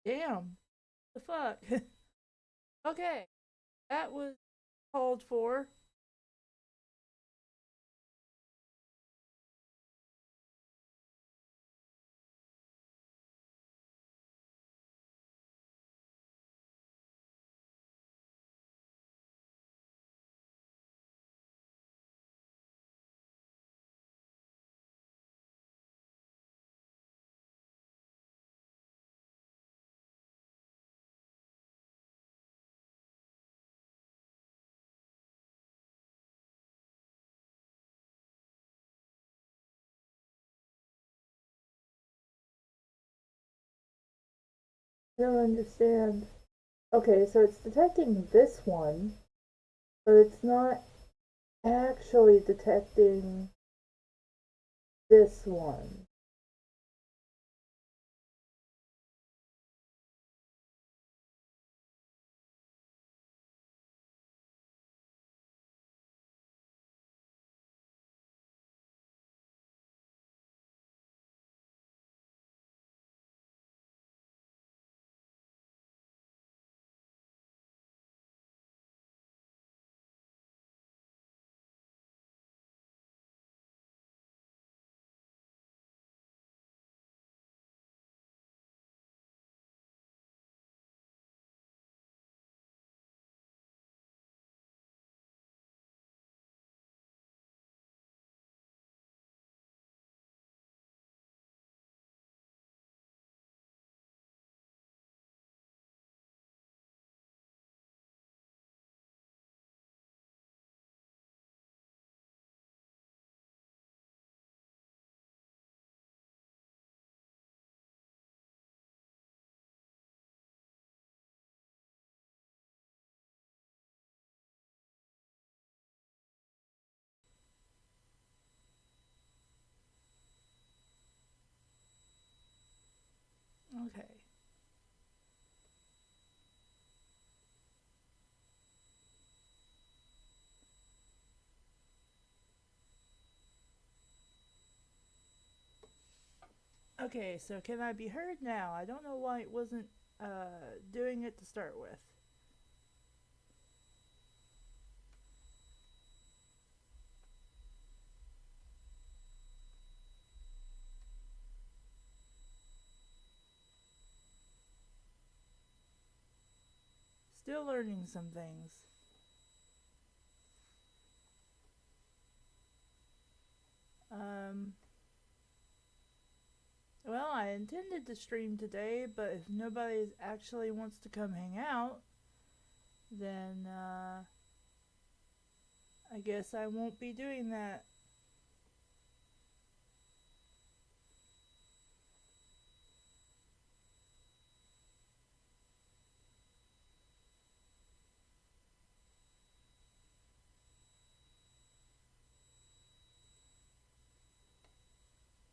Damn. The fuck? Okay. That was called for. I don't understand. Okay, so it's detecting this one, but it's not actually detecting this one. Okay. Okay, so can I be heard now? I don't know why it wasn't doing it to start with. Still learning some things. Um, well, I intended to stream today, but if nobody actually wants to come hang out, then I guess I won't be doing that.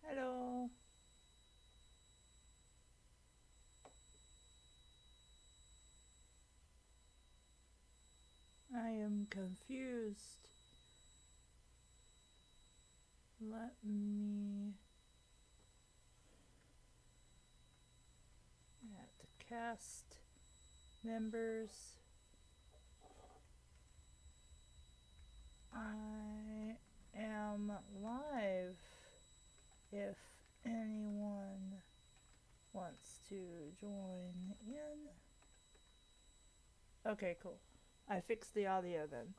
Hello. I am confused. Let me add the cast members. I am live if anyone wants to join in. Okay, cool. I fixed the audio then.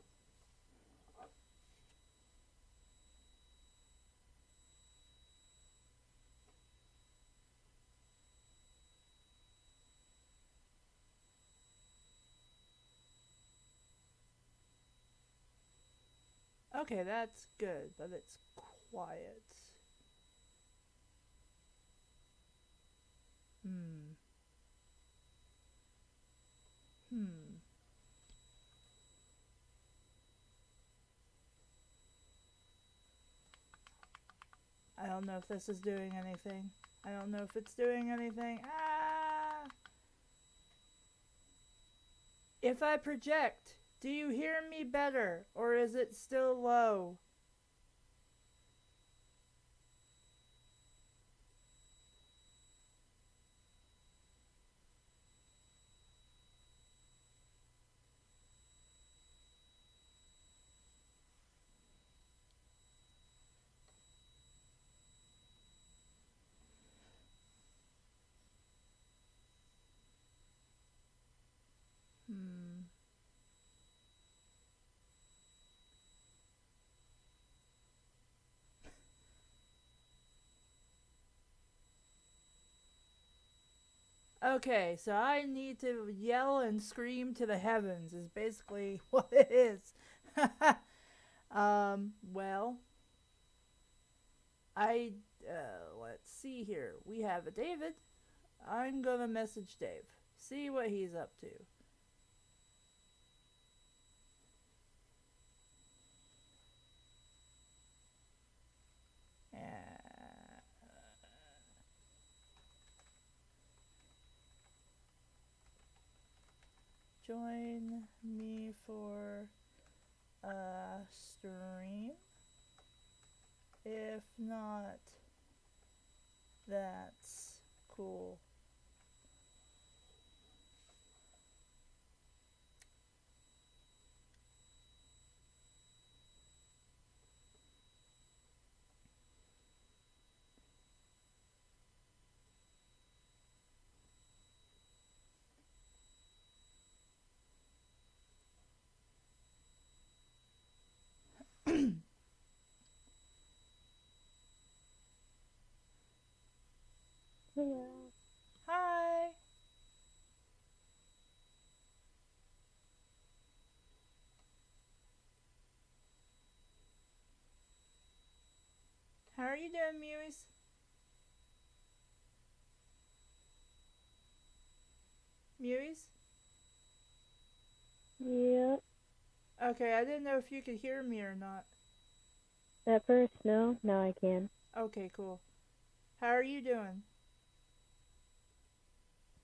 Okay, that's good, but it's quiet. Hmm. Hmm. I don't know if this is doing anything. I don't know if it's doing anything. Ah! If I project, do you hear me better or is it still low? Okay, so I need to yell and scream to the heavens, is basically what it is. Well, I, let's see here. We have a David. I'm gonna message Dave. See what he's up to. Uh, join me for a stream. If not, that's cool. Hello. Hi. How are you doing, Mewis? Mewis? Yep. Okay, I didn't know if you could hear me or not. At first, no. Now I can. Okay, cool. How are you doing?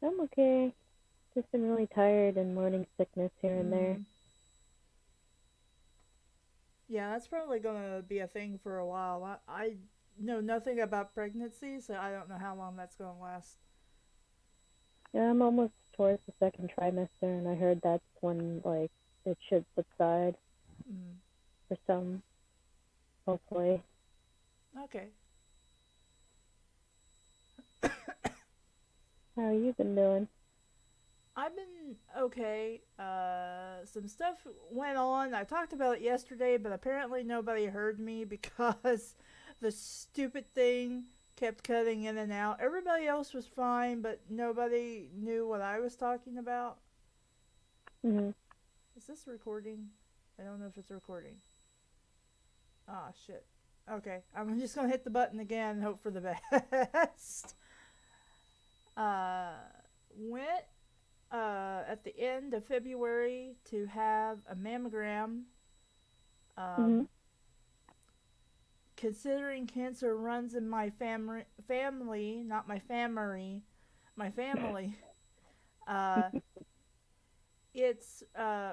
I'm okay. Just been really tired and morning sickness here and there. Mm. Yeah, that's probably gonna be a thing for a while. I know nothing about pregnancy, so I don't know how long that's gonna last. Yeah, I'm almost towards the second trimester, and I heard that's when, like, it should subside Mm. for some, hopefully. Okay. How you been doing? I've been okay. Some stuff went on. I talked about it yesterday, but apparently nobody heard me because the stupid thing kept cutting in and out. Everybody else was fine, but nobody knew what I was talking about. Mm-hmm. Is this recording? I don't know if it's recording. Ah, shit. Okay, I'm just gonna hit the button again and hope for the best. Uh, went at the end of February to have a mammogram. Mm-hmm. Um, considering cancer runs in my family, not my family, my family, uh, it's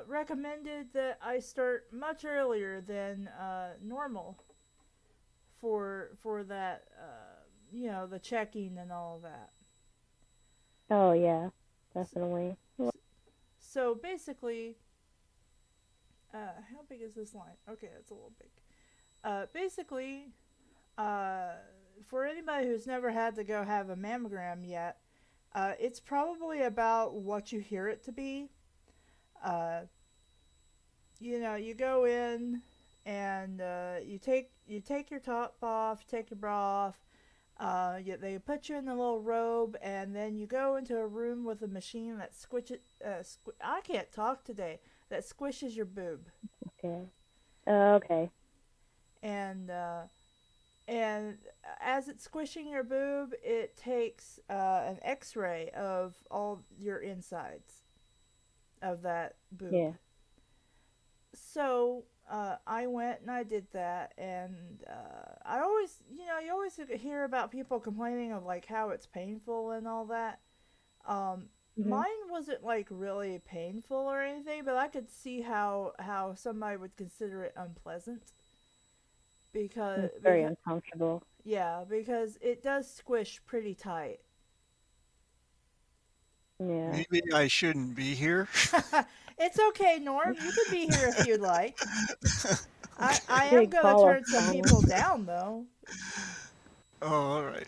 recommended that I start much earlier than normal for that, the checking and all of that. Oh, yeah. Definitely. So basically, how big is this line? Okay, that's a little big. Basically, uh, for anybody who's never had to go have a mammogram yet, it's probably about what you hear it to be. Uh, you go in and you take your top off, take your bra off. They put you in a little robe, and then you go into a room with a machine that squishes. I can't talk today. That squishes your boob, Okay. Okay. and and as it's squishing your boob, it takes an X-ray of all your insides of that boob. Yeah. So I went and I did that, and I always, you always hear about people complaining of like how it's painful and all that. Mm-hmm. Mine wasn't like really painful or anything, but I could see how somebody would consider it unpleasant because It's very uncomfortable. yeah, because it does squish pretty tight. Yeah. Maybe I shouldn't be here. It's okay, Norm. You can be here if you'd like. I am Big gonna caller turn some phone. people down though. Oh, all right.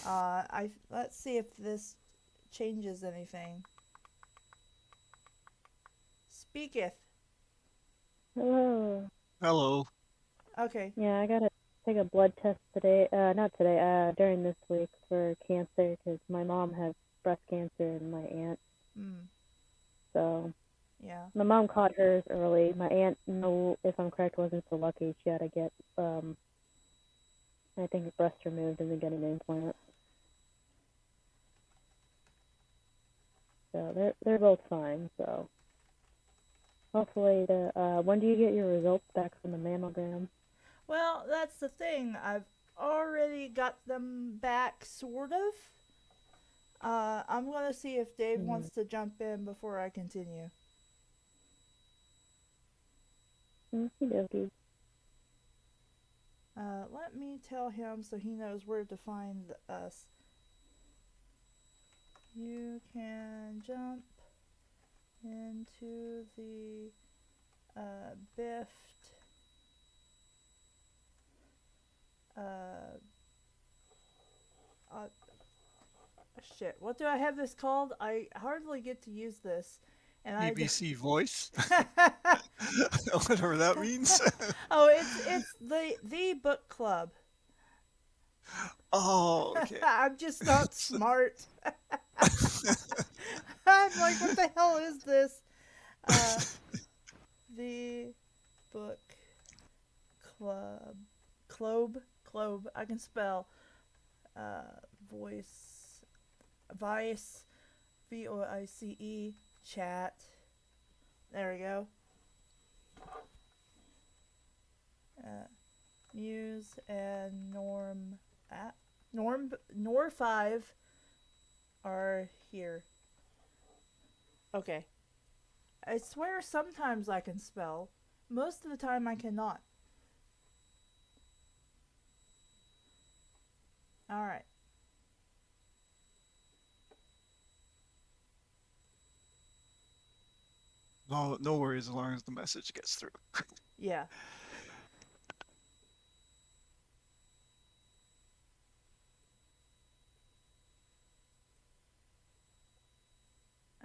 I let's see if this changes anything. Speaketh. Hello. Hello. Okay. Yeah, I gotta take a blood test today. Not today. During this week for cancer because my mom has breast cancer in my aunt. Mm, So yeah. my mom caught hers early. My aunt, no, if I'm correct, wasn't so lucky. She had to get, I think, a breast removed and then get an implant. So they're both fine. So hopefully, when do you get your results back from the mammogram? Well, that's the thing. I've already got them back, sort of. I'm gonna see if Dave Mm-hmm. wants to jump in before I continue. Okie dokie. Let me tell him so he knows where to find us. You can jump into the Bift uh, uh, shit. What do I have this called? I hardly get to use this, and I do. ABC Voice, whatever that means. Oh, it's the book club. Oh, okay. I'm just not smart. I'm like, what the hell is this? Uh, the book club, clobe. I can spell uh, voice, vice, VOICE, chat. There we go. Uh, Muse and Norm, Nor 5 are here. Okay. I swear sometimes I can spell. Most of the time I cannot. Alright. No, no worries as long as the message gets through. Yeah.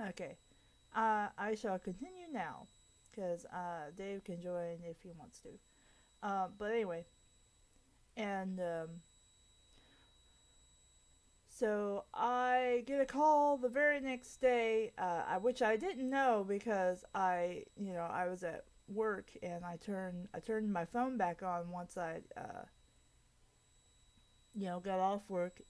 Okay. I shall continue now. Because Dave can join if he wants to. But anyway. And so I get a call the very next day, which I didn't know because I was at work and I turned my phone back on once I got off work,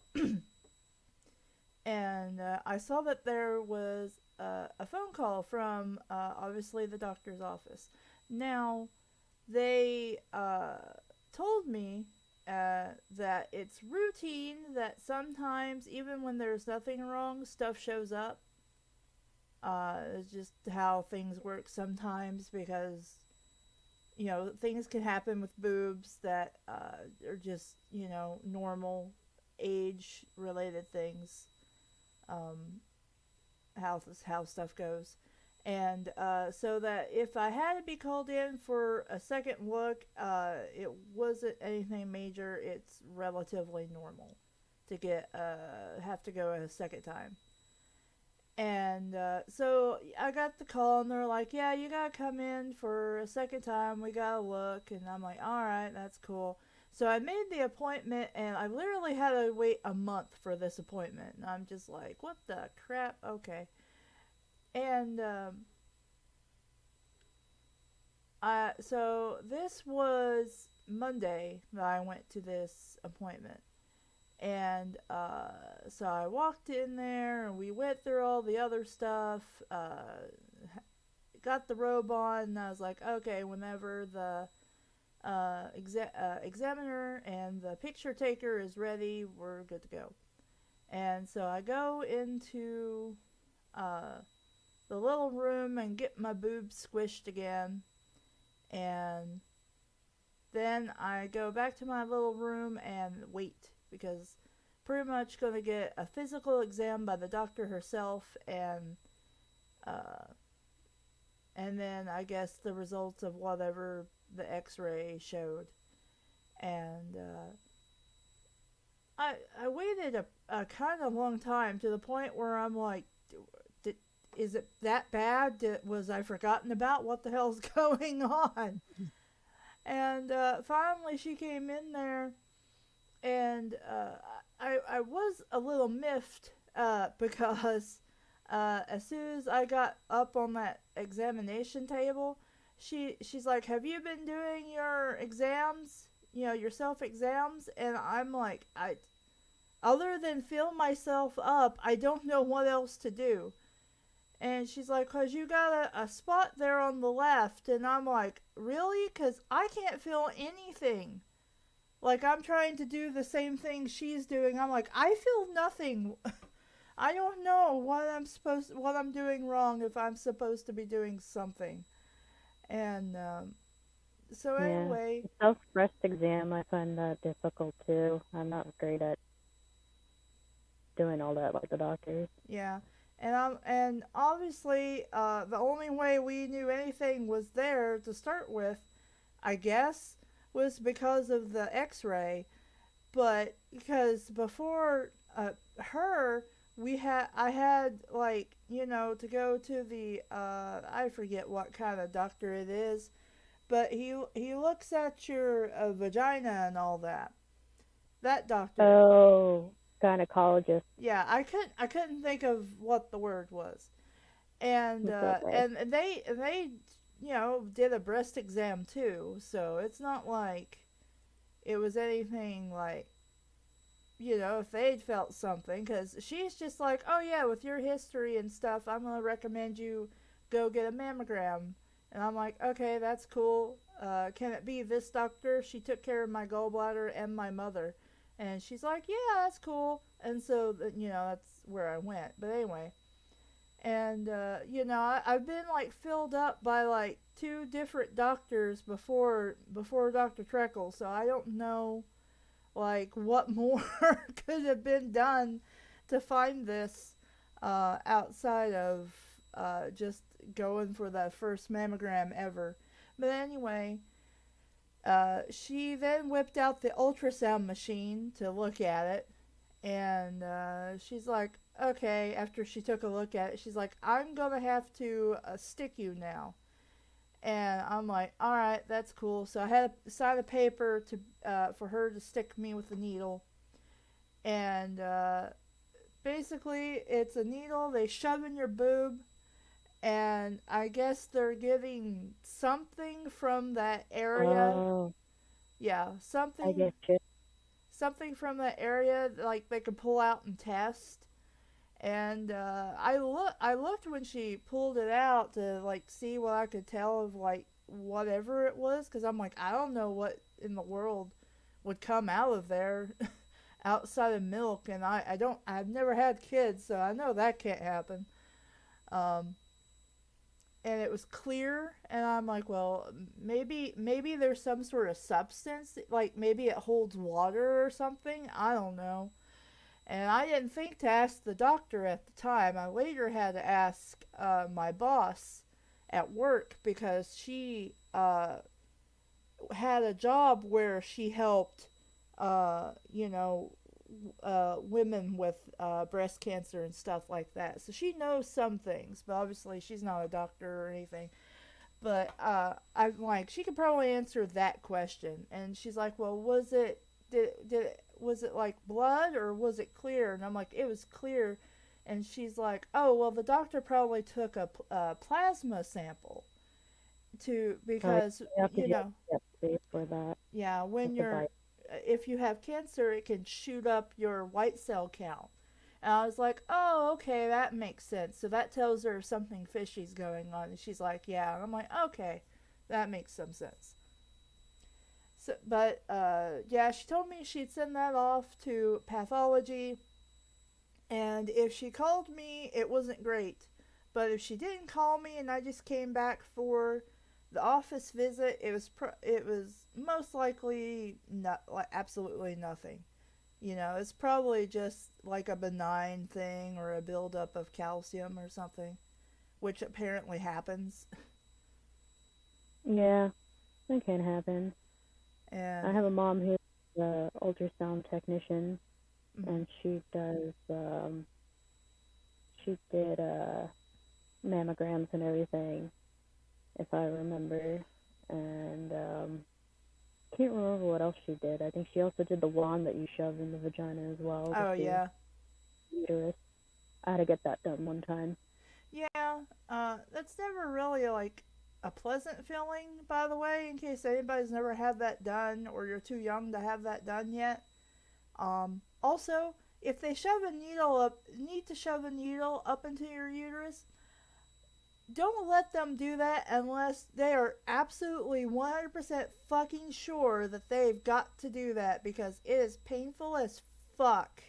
and I saw that there was a phone call from obviously the doctor's office. Now they told me that it's routine that sometimes, even when there's nothing wrong, stuff shows up. It's just how things work sometimes because, things can happen with boobs that are just, normal age related things. Um, how stuff goes. And so that if I had to be called in for a second look, it wasn't anything major. It's relatively normal to get have to go a second time. And so I got the call, and they're like, "Yeah, you gotta come in for a second time. We gotta look." And I'm like, "All right, that's cool." So I made the appointment, and I literally had to wait a month for this appointment. And I'm just like, "What the crap?" Okay. And so this was Monday that I went to this appointment. And so I walked in there and we went through all the other stuff, got the robe on, and I was like, okay, whenever the examiner and the picture taker is ready, we're good to go. And so I go into uh, the little room and get my boobs squished again. And then I go back to my little room and wait because pretty much going to get a physical exam by the doctor herself uh, and then I guess the results of whatever the x-ray showed. And I waited a kind of long time to the point where I'm like, is it that bad? Was I forgotten about? What the hell's going on? And finally she came in there, and I was a little miffed because as soon as I got up on that examination table, she's like, "Have you been doing your exams? Your self exams?" And I'm like, "I other than fill myself up, I don't know what else to do." And she's like, "'Cause you got a spot there on the left." And I'm like, "Really? 'Cause I can't feel anything." Like, I'm trying to do the same thing she's doing. I'm like, "I feel nothing." I don't know what I'm doing wrong if I'm supposed to be doing something. And so Yeah. anyway, The self-breast exam, I find that difficult too. I'm not great at doing all that like the doctors. yeah. And obviously, the only way we knew anything was there to start with, I guess, was because of the X-ray. But because before her, I had, like, to go to the I forget what kind of doctor it is, but he looks at your vagina and all that. That doctor. Oh, gynecologist. Yeah, I couldn't think of what the word was. And It's okay. they did a breast exam too, so it's not like it was anything like, if they'd felt something, because she's just like, "Oh yeah, with your history and stuff, I'm gonna recommend you go get a mammogram." And I'm like, "Okay, that's cool. Can it be this doctor? She took care of my gallbladder and my mother." And she's like, "Yeah, that's cool." And so, that's where I went. But anyway, and I've been like filled up by like two different doctors before Dr. Treckle, so I don't know like what more could have been done to find this outside of just going for the first mammogram ever. But anyway, she then whipped out the ultrasound machine to look at it, and she's like, "Okay," after she took a look at it, she's like, "I'm gonna have to stick you now." And I'm like, "All right, that's cool." So I had to sign a paper to for her to stick me with the needle. And basically, it's a needle they shove in your boob, and I guess they're getting something from that area. Oh, Yeah, I something get you. something from that area like they can pull out and test. And I looked when she pulled it out to like see what I could tell of like whatever it was, because I'm like, I don't know what in the world would come out of there outside of milk. And I've never had kids, so I know that can't happen. um and it was clear, and I'm like, well, maybe there's some sort of substance, like maybe it holds water or something, I don't know. And I didn't think to ask the doctor at the time. I later had to ask my boss at work, because she had a job where she helped, women with breast cancer and stuff like that. So she knows some things, but obviously she's not a doctor or anything. But I'm like, she could probably answer that question. And she's like, "Well, was it like blood or was it clear?" And I'm like, "It was clear." And she's like, "Oh, well, the doctor probably took a plasma sample to Oh, because you have to you do know a biopsy for that. yeah, With when the bite. if you have cancer, it can shoot up your white cell count." And I was like, "Oh, okay, that makes sense." So that tells her something fishy's going on. And she's like, "Yeah." And I'm like, "Okay, that makes some sense." So, but yeah, she told me she'd send that off to pathology, and if she called me, it wasn't great. But if she didn't call me and I just came back for the office visit, it was most likely not like absolutely nothing. It's probably just like a benign thing or a buildup of calcium or something, which apparently happens. Yeah, that can happen. I And have a mom who's an ultrasound technician, mm, and she did mammograms and everything, if I remember. And can't remember what else she did. I think she also did the wand that you shove in the vagina as well, oh with the yeah, uterus. I had to get that done one time. Yeah, that's never really like a pleasant feeling, by the way, in case anybody's never had that done or you're too young to have that done yet. Also, if they need to shove a needle up into your uterus, don't let them do that unless they are absolutely 100% fucking sure that they've got to do that because it is painful as fuck.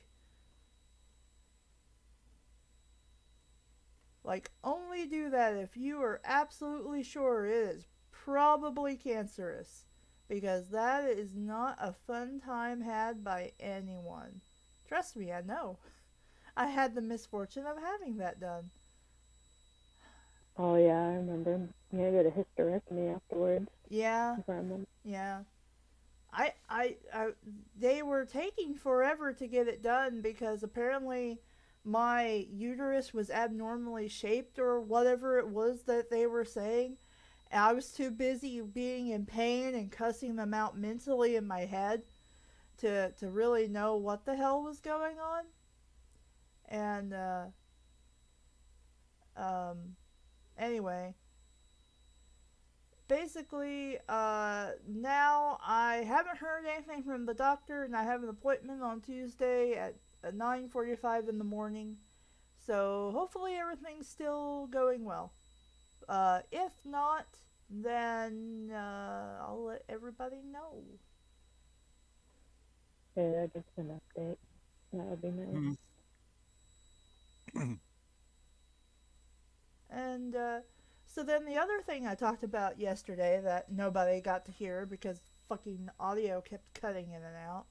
Like, only do that if you are absolutely sure it is probably cancerous. Because that is not a fun time had by anyone. Trust me, I know. I had the misfortune of having that done. Oh yeah, I remember. You had to get a hysterectomy afterwards. Yeah, If I remember. yeah. I they were taking forever to get it done because apparently my uterus was abnormally shaped or whatever it was that they were saying. And I was too busy being in pain and cussing them out mentally in my head to really know what the hell was going on. And um, anyway, basically, now I haven't heard anything from the doctor, and I have an appointment on Tuesday at 9:45 in the morning. So hopefully everything's still going well. If not, then I'll let everybody know. Yeah, just an update. That would be nice. Mm. And so then the other thing I talked about yesterday that nobody got to hear because fucking audio kept cutting in and out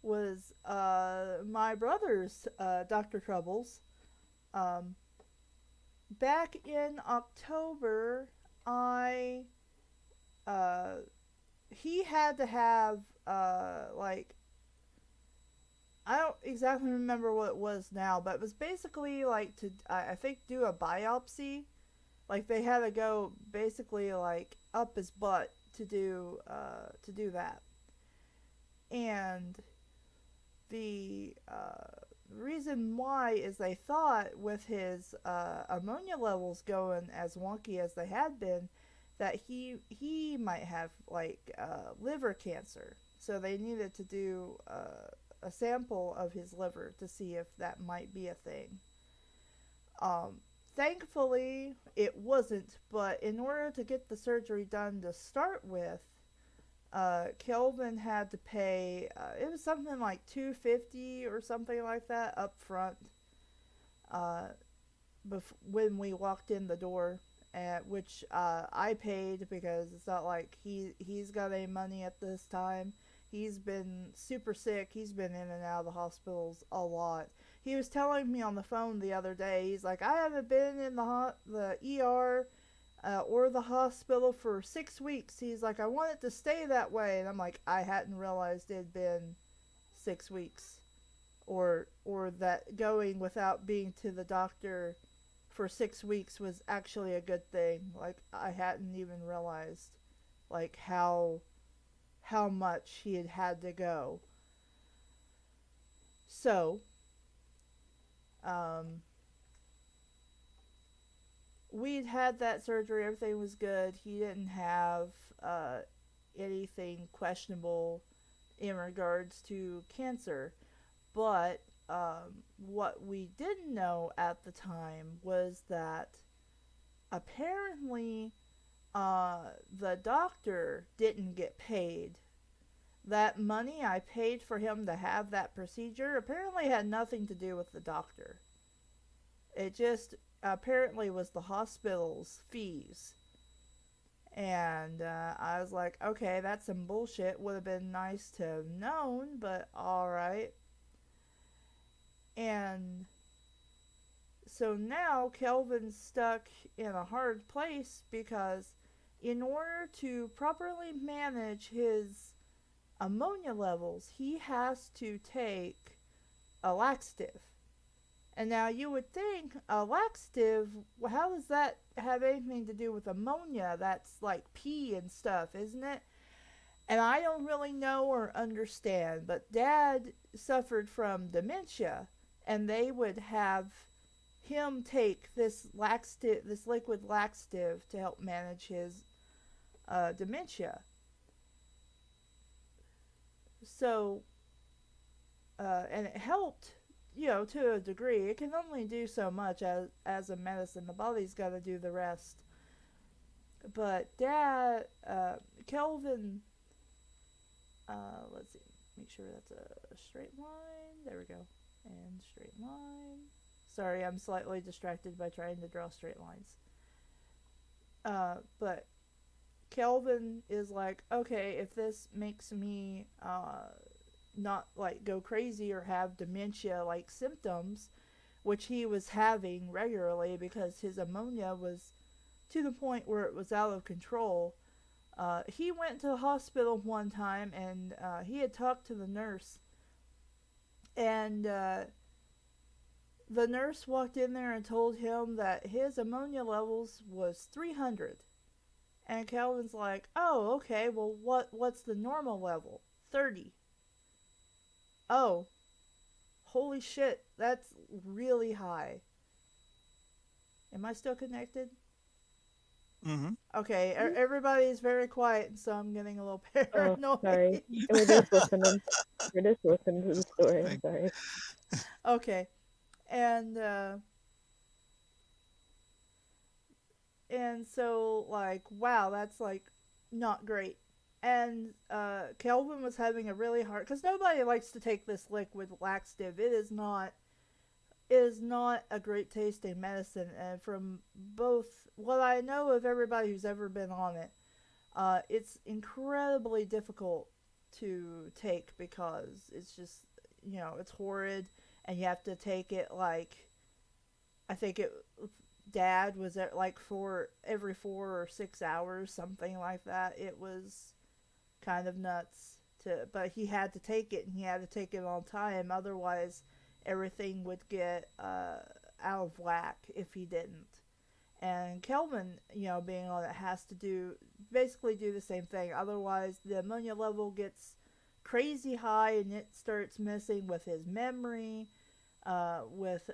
was my brother's Dr. Troubles. Um, Back in October, I uh, he had to have like I don't exactly remember what it was now, but it was basically like to I think do a biopsy. Like they had to go basically like up his butt to do that. And the reason why is they thought with his ammonia levels going as wonky as they had been that he might have like liver cancer. So they needed to do a sample of his liver to see if that might be a thing. Um, Thankfully, it wasn't. But in order to get the surgery done to start with, Kelvin had to pay. It was something like $250 or something like that up front. Uh, when we walked in the door, which I paid because it's not like he's got any money at this time. He's been super sick. He's been in and out of the hospitals a lot. He was telling me on the phone the other day. He's like, I haven't been in the ER or the hospital for 6 weeks. He's like, I want it to stay that way, and I'm like, I hadn't realized it had been 6 weeks, or that going without being to the doctor for 6 weeks was actually a good thing. Like I hadn't even realized like how much he had to go. So, um, we'd had that surgery. Everything was good. He didn't have anything questionable in regards to cancer. But what we didn't know at the time was that apparently the doctor didn't get paid. That money I paid for him to have that procedure apparently had nothing to do with the doctor. It just apparently was the hospital's fees. And I was like, okay, that's some bullshit. Would have been nice to have known, but alright. And so now Kelvin's stuck in a hard place because in order to properly manage his ammonia levels, he has to take a laxative. And now you would think a laxative, well, how does that have anything to do with ammonia? That's like pee and stuff, isn't it? And I don't really know or understand, but Dad suffered from dementia, and they would have him take this laxative, this liquid laxative, to help manage his dementia. So, and it helped, to a degree. It can only do so much as a medicine. The body's got to do the rest. But Dad, Kelvin, let's see, make sure that's a straight line. There we go. And straight line. Sorry, I'm slightly distracted by trying to draw straight lines. But Kelvin is like, okay, if this makes me not like go crazy or have dementia like symptoms, which he was having regularly because his ammonia was to the point where it was out of control. He went to the hospital one time and he had talked to the nurse, and the nurse walked in there and told him that his ammonia levels was 300. And Calvin's like, "Oh, okay. Well, what's the normal level? 30." Oh, holy shit, that's really high. Am I still connected? Mm-hmm. Okay, everybody's very quiet, so I'm getting a little Oh, paranoid. sorry. We're just listening. We're just listening to the story. I'm Thank- sorry. Okay, and and so like, wow, that's like not great. And Kelvin was having a really hard, because nobody likes to take this liquid laxative. It is not a great tasting medicine, and from both what I know of everybody who's ever been on it, it's incredibly difficult to take because it's just, it's horrid, and you have to take it like, I think it, Dad was at like every 4 or 6 hours, something like that. It was kind of nuts but he had to take it, and he had to take it on time, otherwise everything would get out of whack if he didn't. And Kelvin, being on it, has to basically do the same thing, otherwise the ammonia level gets crazy high and it starts messing with his memory, with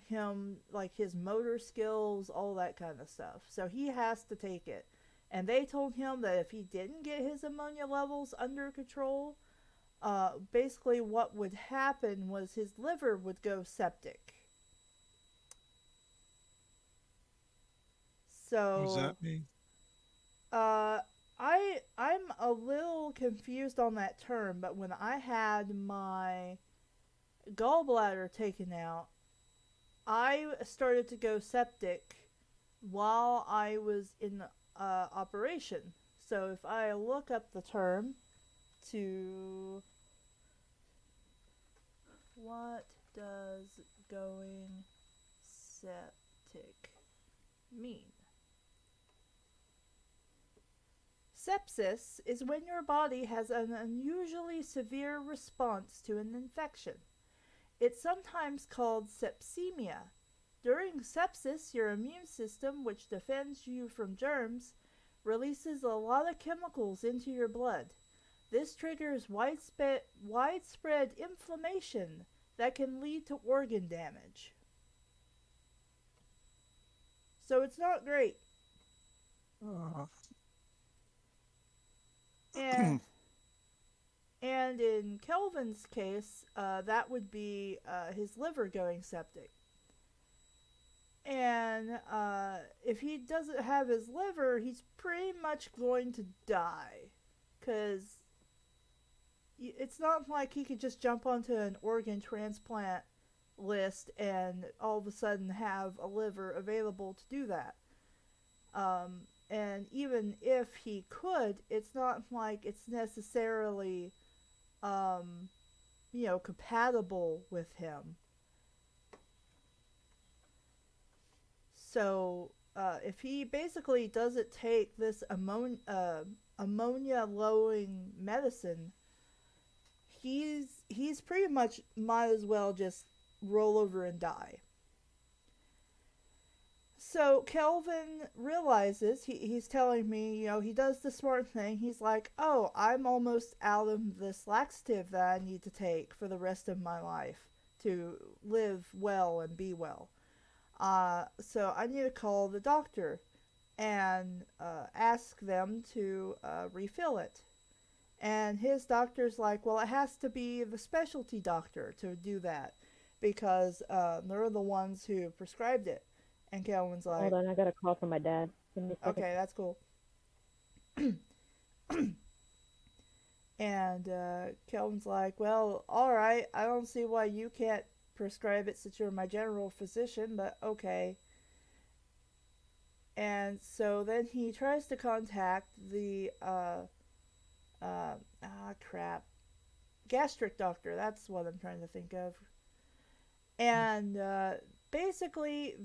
him, like his motor skills, all that kind of stuff. So he has to take it. And they told him that if he didn't get his ammonia levels under control, basically what would happen was his liver would go septic. What does So, that mean? I'm a little confused on that term, but when I had my gallbladder taken out, I started to go septic while I was in operation. So if I look up the term to, what does going septic mean? Sepsis is when your body has an unusually severe response to an infection. It's sometimes called sepsemia. During sepsis, your immune system, which defends you from germs, releases a lot of chemicals into your blood. This triggers widespread inflammation that can lead to organ damage. So it's not great. Uh, And and in Kelvin's case, that would be his liver going septic. And if he doesn't have his liver, he's pretty much going to die. Because it's not like he could just jump onto an organ transplant list and all of a sudden have a liver available to do that. And even if he could, it's not like it's necessarily, compatible with him. So, if he basically doesn't take this ammonia-lowering medicine, he's pretty much might as well just roll over and die. So Kelvin realizes, he's telling me, he does the smart thing. He's like, "Oh, I'm almost out of this laxative that I need to take for the rest of my life to live well and be well. So I need to call the doctor and ask them to refill it. And his doctor's like, well, it has to be the specialty doctor to do that because they're the ones who prescribed it. And Kelvin's Hold like, on, I got a call from my dad. Give me a second. okay, that's cool. And Kelvin's like, well, all right, I don't see why you can't prescribe it since you're my general physician, but okay. And so then he tries to contact the crap, gastric doctor. That's what I'm trying to think of. And basically,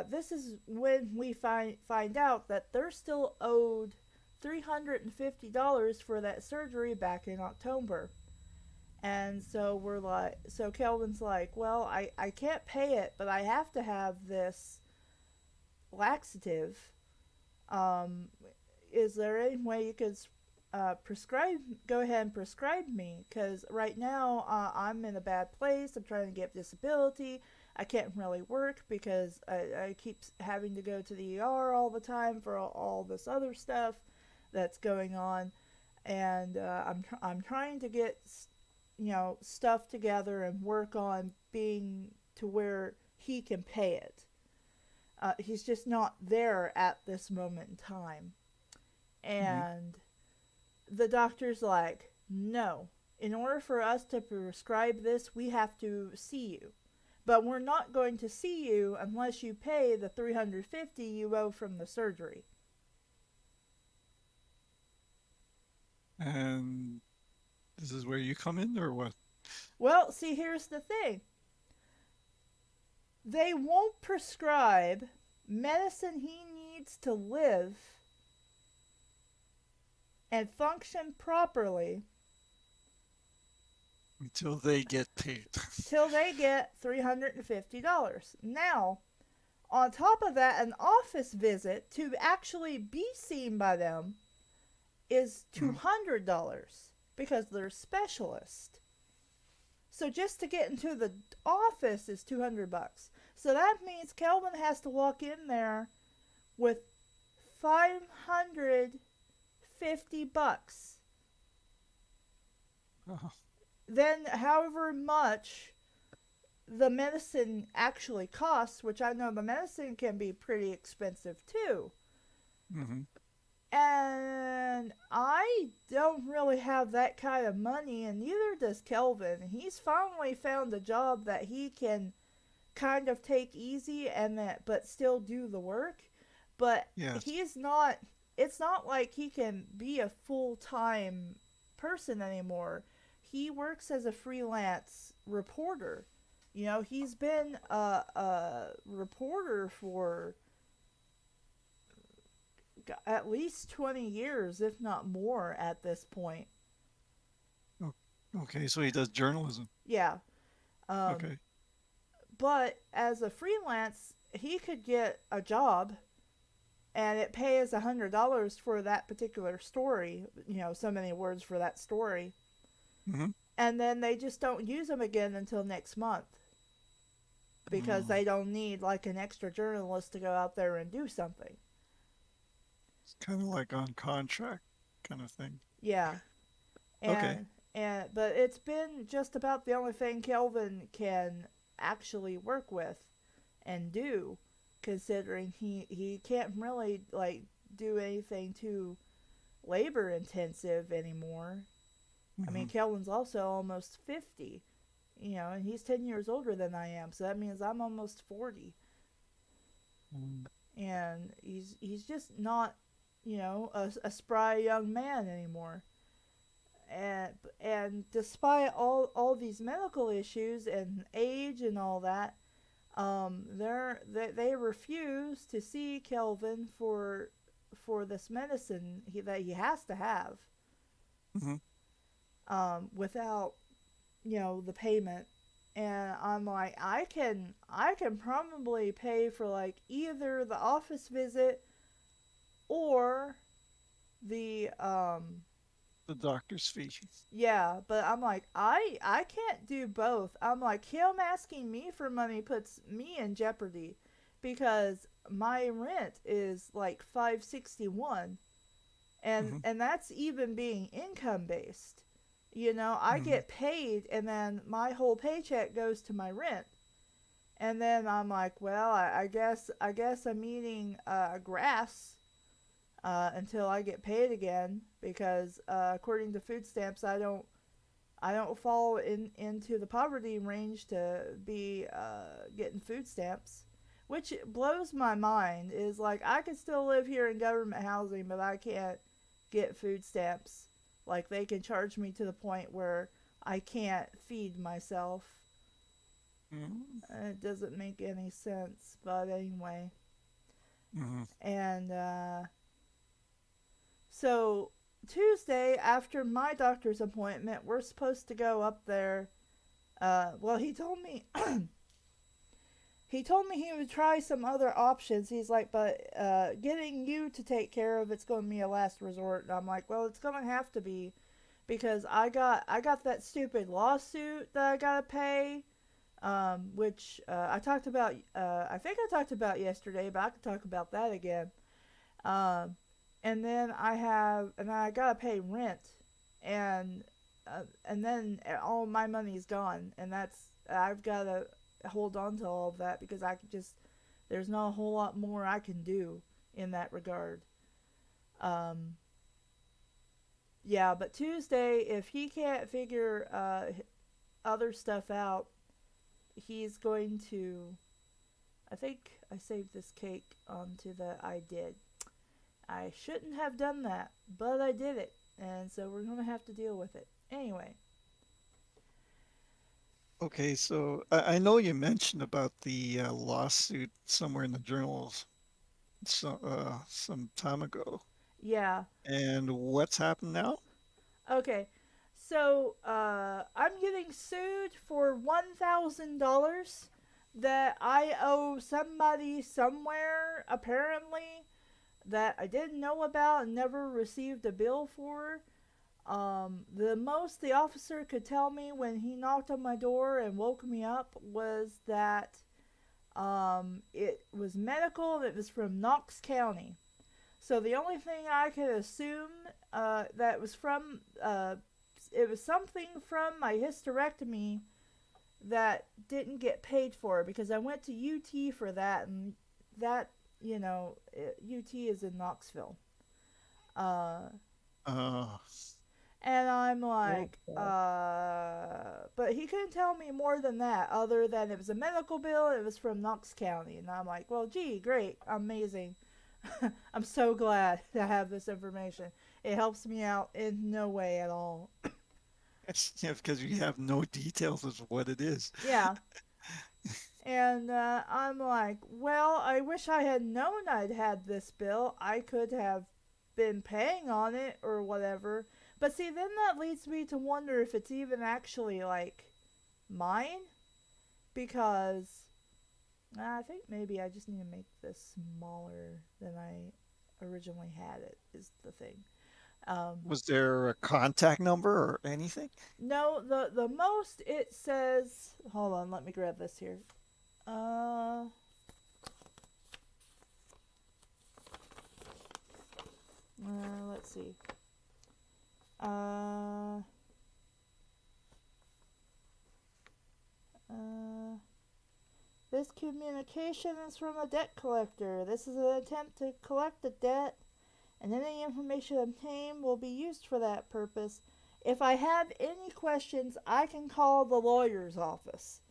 this is when we find out that they're still owed $350 for that surgery back in October. And so we're like, so Kelvin's like, well, I can't pay it, but I have to have this laxative. Um, is there any way you could prescribe, go ahead and prescribe me? Because right now I'm in a bad place. I'm trying to get disability. I can't really work because I keep having to go to the ER all the time for all this other stuff that's going on. And I'm trying to get, stuff together and work on being to where he can pay it. He's just not there at this moment in time. Mm-hmm. And the doctor's like, no, in order for us to prescribe this, we have to see you. But we're not going to see you unless you pay the $350 you owe from the surgery. And this is where you come in, or what? Well, see, here's the thing. They won't prescribe medicine he needs to live and function properly Until they get paid. till they get $350. Now, on top of that, an office visit to actually be seen by them is Mm. $200 because they're specialists. So just to get into the office is $200. So that means Kelvin has to walk in there with $550. Oh, Then however much the medicine actually costs, which I know the medicine can be pretty expensive too. mm-hmm. And I don't really have that kind of money, and neither does Kelvin. He's finally found a job that he can kind of take easy and that, but still do the work. But Yes. he's not. It's not like he can be a full-time person anymore. He works as a freelance reporter. He's been a reporter for at least 20 years, if not more, at this point. O- Okay, so he does journalism. Yeah. Um, Okay. but as a freelance, he could get a job and it pays $100 for that particular story, so many words for that story. Mm-hmm. And then they just don't use them again until next month because Mm. they don't need like an extra journalist to go out there and do something. It's kind of like on contract kind of thing. Yeah. Okay. And but it's been just about the only thing Kelvin can actually work with and do, considering he can't really like do anything too labor intensive anymore. I Mm-hmm. mean, Kelvin's also almost 50, and he's 10 years older than I am, so that means I'm almost 40. Mm. And he's just not, a spry young man anymore. And despite all these medical issues and age and all that, they refuse to see Kelvin for this medicine that he has to have, Mm-hmm. without the payment. And I'm like, I can probably pay for like either the office visit or the The doctor's fee. yeah, but I'm like, I can't do both. I'm like, him asking me for money puts me in jeopardy because my rent is like 561, Mm-hmm. and that's even being income based. You know, I Mm-hmm. get paid and then my whole paycheck goes to my rent. And then I'm like, well, I guess I'm eating grass until I get paid again because according to food stamps, I don't fall into the poverty range to be getting food stamps, which blows my mind. Is like I could still live here in government housing, but I can't get food stamps. Like they can charge me to the point where I can't feed myself. Mm-hmm. It doesn't make any sense, but anyway. Mm-hmm. And so Tuesday after my doctor's appointment, we're supposed to go up there. Well, he told me he would try some other options. He's like, but getting you to take care of it's going to be a last resort. And I'm like, well, it's going to have to be because I got that stupid lawsuit that I got to pay. Which I talked about. I think I talked about yesterday, but I could talk about that again. Um, and then I gotta pay rent, and and then all my money's gone, and I've gotta hold on to all of that because I could just there's not a whole lot more I can do in that regard. Um, yeah, but Tuesday, if he can't figure other stuff out, he's going to. I think I saved this cake onto the I did. I shouldn't have done that, but I did it, and so we're gonna have to deal with it. Anyway, Okay, so I know you mentioned about the lawsuit somewhere in the journals some time ago. yeah, And what's happened now? okay. So I'm getting sued for $1,000 that I owe somebody somewhere apparently that I didn't know about and never received a bill for. The most the officer could tell me when he knocked on my door and woke me up was that it was medical and it was from Knox County. So the only thing I could assume that was from it was something from my hysterectomy that didn't get paid for because I went to UT for that and that UT is in Knoxville. Uh, Uh, And I'm That like, sucks. but he couldn't tell me more than that, other than it was a medical bill, it was from Knox County. And I'm like, well, gee, great, amazing. I'm so glad to have this information. It helps me out in no way at all. yeah, because you have no details as to what it is. Yeah. And I'm like, well, I wish I had known I'd had this bill. I could have been paying on it or whatever. But see, then that leads me to wonder if it's even actually like mine because I think maybe I just need to make this smaller than I originally had it, is the thing. Um, Was there a contact number or anything? no, the most it says. Hold on, let me grab this here. Uh, let's see. Uh, uh, this communication is from a debt collector. This is an attempt to collect the debt, and any information obtained will be used for that purpose. If I have any questions, I can call the lawyer's office.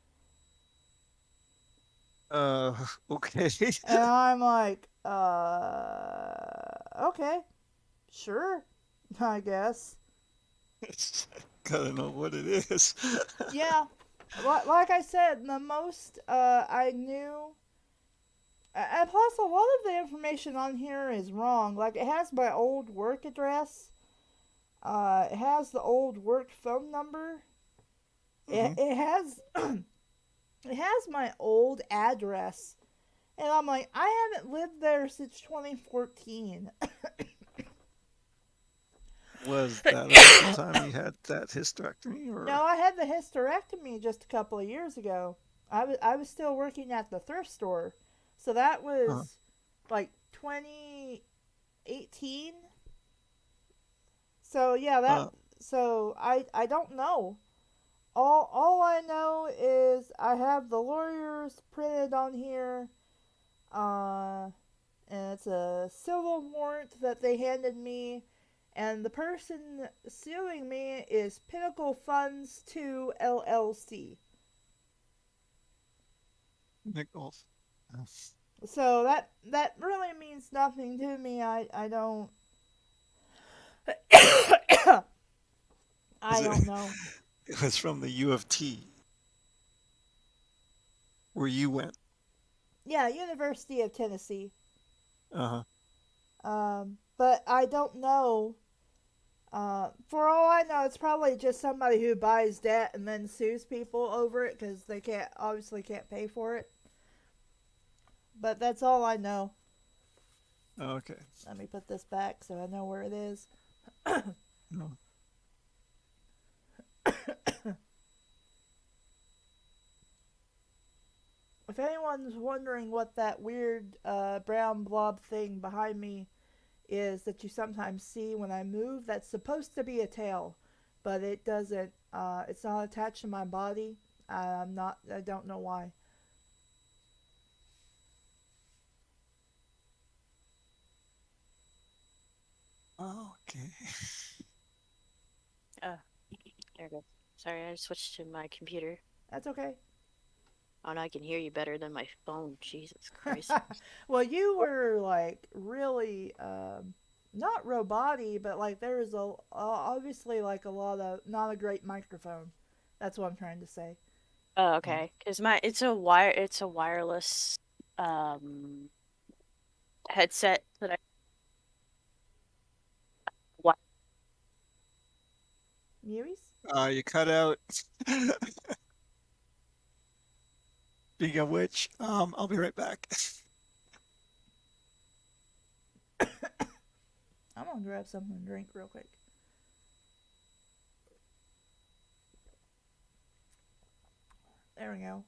Uh, okay. And I'm like, okay, sure, I guess. Gotta know what it is. Yeah, like I said, the most I knew. And plus, a lot of the information on here is wrong. Like, it has my old work address. It has the old work phone number. It, Hmm. it has it has my old address, and I'm like, I haven't lived there since 2014. Was that about the time you had that hysterectomy, No, or? I had the hysterectomy just a couple of years ago. I was still working at the thrift store, So that Uh, was like 2018. So yeah, that uh, so I don't know. All I know is I have the lawyers printed on here. Uh and it's a civil warrant that they handed me, and the person suing me is Pinnacle Funds 2 LLC. Nichols. So that really means nothing to me. I don't Is I it? don't know. It was from the U of T where you went. Yeah, University of Tennessee. Uh-huh. But I don't know. For all I know, it's probably just somebody who buys debt and then sues people over it because they can't pay for it. But that's all I know. Okay. Let me put this back so I know where it is. No. If anyone's wondering what that weird brown blob thing behind me is that you sometimes see when I move, that's supposed to be a tail, but it doesn't. It's not attached to my body. I'm not. I don't know why. Okay. Oh, there we go. Sorry, I switched to my computer. That's okay. Oh, now I can hear you better than my phone. Jesus Christ. Well, you were like really not roboty, but like there was obviously like a lot of not a great microphone. That's what I'm trying to say. Oh, Oh, okay. Because it's a wireless um headset that I wi- Muis? you cut out. Speaking of which, I'll be right back. I'm gonna grab something to drink real quick. There we go.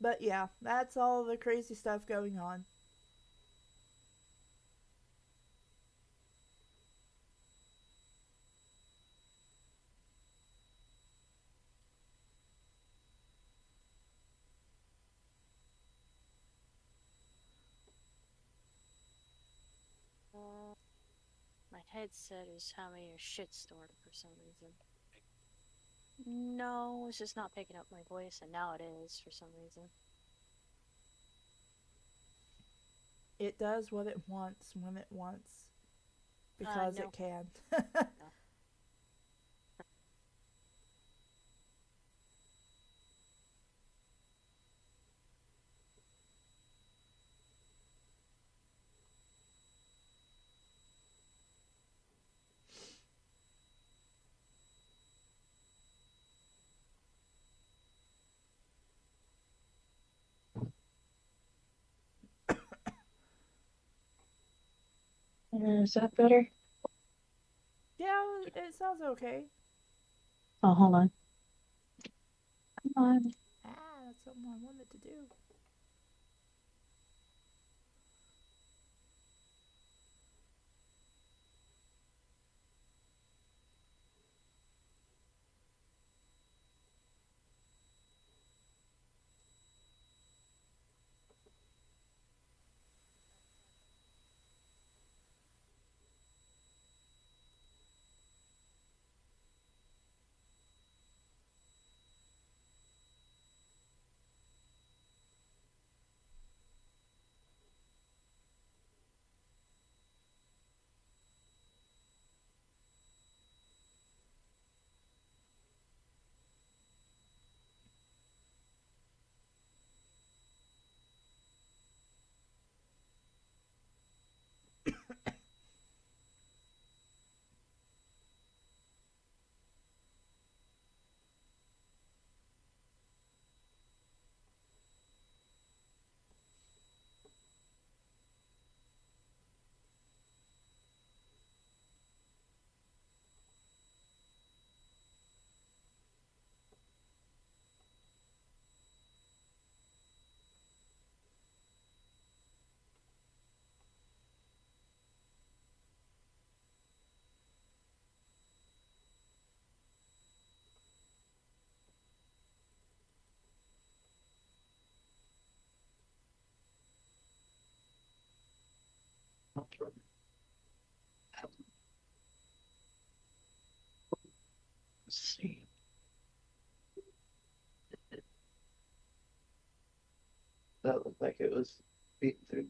But yeah, that's all the crazy stuff going on. my headset is having a shitstorm for some reason. No, it's just not picking up my voice, and now it is for some reason. It does what it wants when it wants because No, it can. no. Is that better? Yeah, it sounds okay. Oh, hold on. Come on. Ah, that's something I wanted to do. Let's see. That looked like it was beaten through.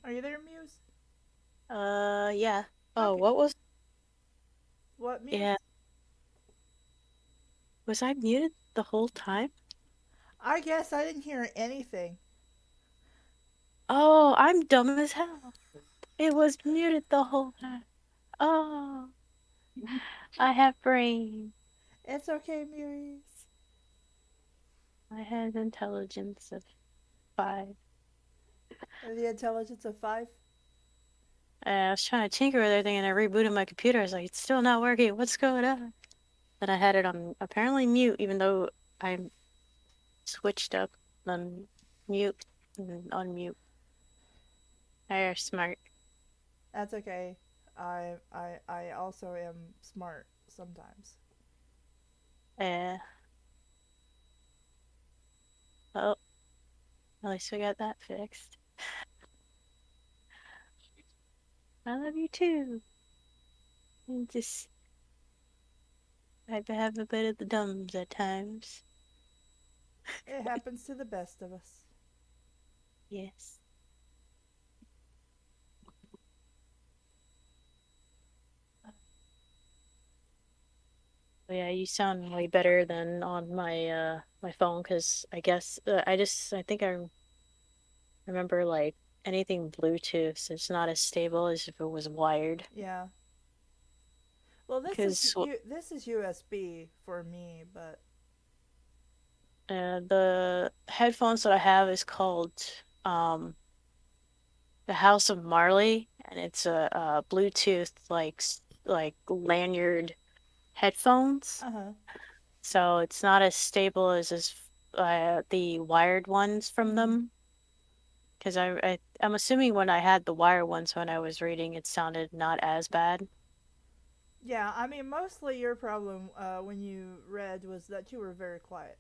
Are you there, Muse? Yeah. Oh, Okay. what was? What, Muse? Yeah. Was I muted the whole time? I guess I didn't hear anything. Oh, I'm dumb as hell. It was muted the whole time. Oh, I have brain. It's okay, Muse. I have intelligence of 5. The intelligence of five. I was trying to tinker with everything and I rebooted my computer. I was like, it's still not working. What's going on? Then I had it on apparently mute, even though I switched up on mute and unmute. They're smart. That's okay. I also am smart sometimes. Uh, well, at least we got that fixed. I love you too. And just, I have a bit of the dumbs at times. It happens to the best of us. Yes. But yeah, you sound way better than on my phone because I guess I think I remember like anything Bluetooth, it's not as stable as if it was wired. Yeah. Well, Because this is USB for me, but the headphones that I have is called um the House of Marley, and it's a Bluetooth like lanyard headphones. uh huh. So it's not as stable as the wired ones from Mm-hmm. them. Because I'm assuming when I had the wired ones when I was reading, it sounded not as bad. Yeah, I mean, mostly your problem when you read was that you were very quiet.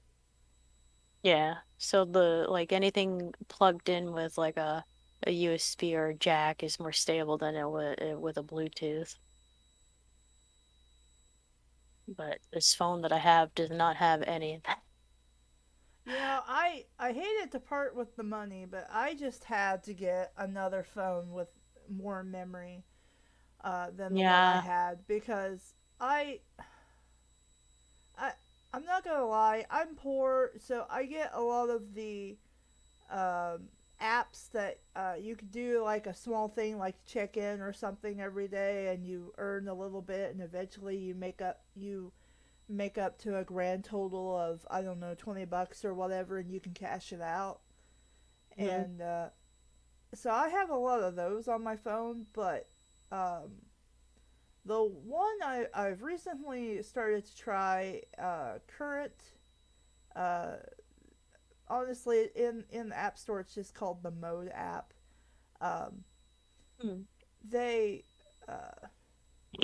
Yeah. So the like anything plugged in with like a USB or a jack is more stable than it would with a Bluetooth. But this phone that I have does not have any of that. You know, I hated to part with the money, but I just had to get another phone with more memory than the one I Yeah. had because I I'm not gonna lie, I'm poor, so I get a lot of the apps that you could do like a small thing like check in or something every day, and you earn a little bit, and eventually you make up to a grand total of I don't know $20 or whatever, and you can cash it out. Mm-hmm. And so I have a lot of those on my phone, but the one I've recently started to try current uh, honestly in the app store it's just called the Mode app. Um, Hmm. they